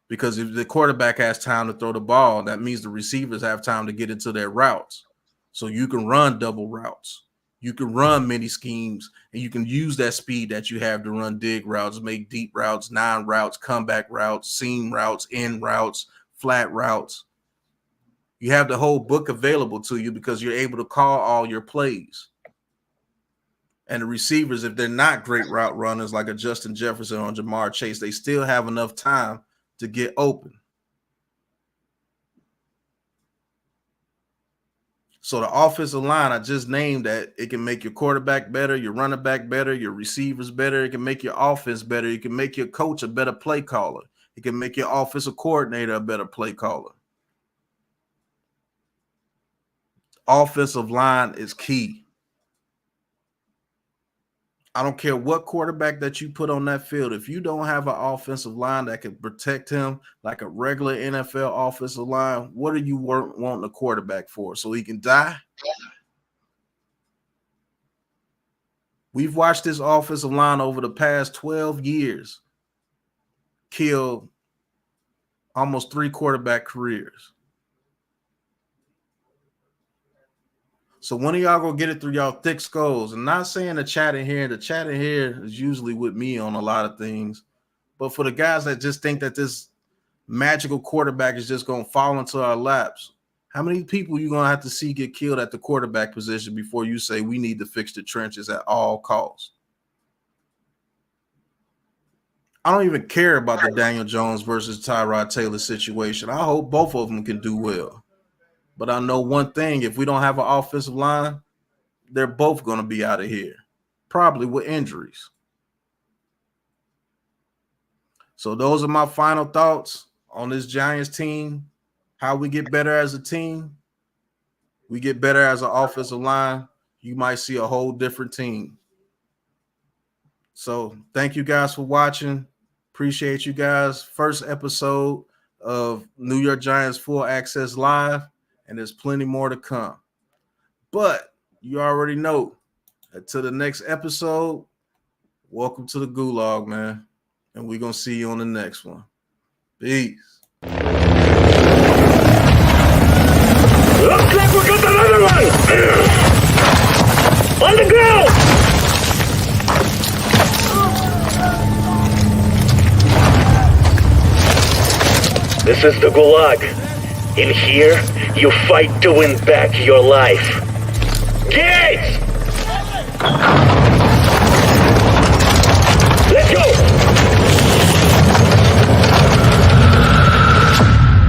A: Because if the quarterback has time to throw the ball, that means the receivers have time to get into their routes. So you can run double routes. You can run many schemes, and you can use that speed that you have to run dig routes, make deep routes, 9 routes, comeback routes, seam routes, in routes, flat routes. You have the whole book available to you because you're able to call all your plays. And the receivers, if they're not great route runners like a Justin Jefferson or Jamar Chase, they still have enough time to get open. So the offensive line, I just named that. It can make your quarterback better, your running back better, your receivers better. It can make your offense better. It can make your coach a better play caller. It can make your offensive coordinator a better play caller. Offensive line is key. I don't care what quarterback that you put on that field. If you don't have an offensive line that can protect him like a regular NFL offensive line, what are you wanting a quarterback for? So he can die? We've watched this offensive line over the past 12 years kill almost 3 quarterback careers. So when are y'all gonna get it through y'all thick skulls? And not saying the chat in here is usually with me on a lot of things. But for the guys that just think that this magical quarterback is just gonna fall into our laps, how many people you gonna have to see get killed at the quarterback position before you say we need to fix the trenches at all costs? I don't even care about the Daniel Jones versus Tyrod Taylor situation. I hope both of them can do well. But I know one thing, if we don't have an offensive line, they're both going to be out of here, probably with injuries. So those are my final thoughts on this Giants team, how we get better as a team. We get better as an offensive line. You might see a whole different team. So thank you guys for watching. Appreciate you guys. First episode of New York Giants Full Access Live. And there's plenty more to come. But you already know, until the next episode, welcome to the Gulag, man. And we're going to see you on the next one. Peace.
M: Looks like we got another one! On the ground! This is the Gulag. In here, you fight to win back your life. Gates!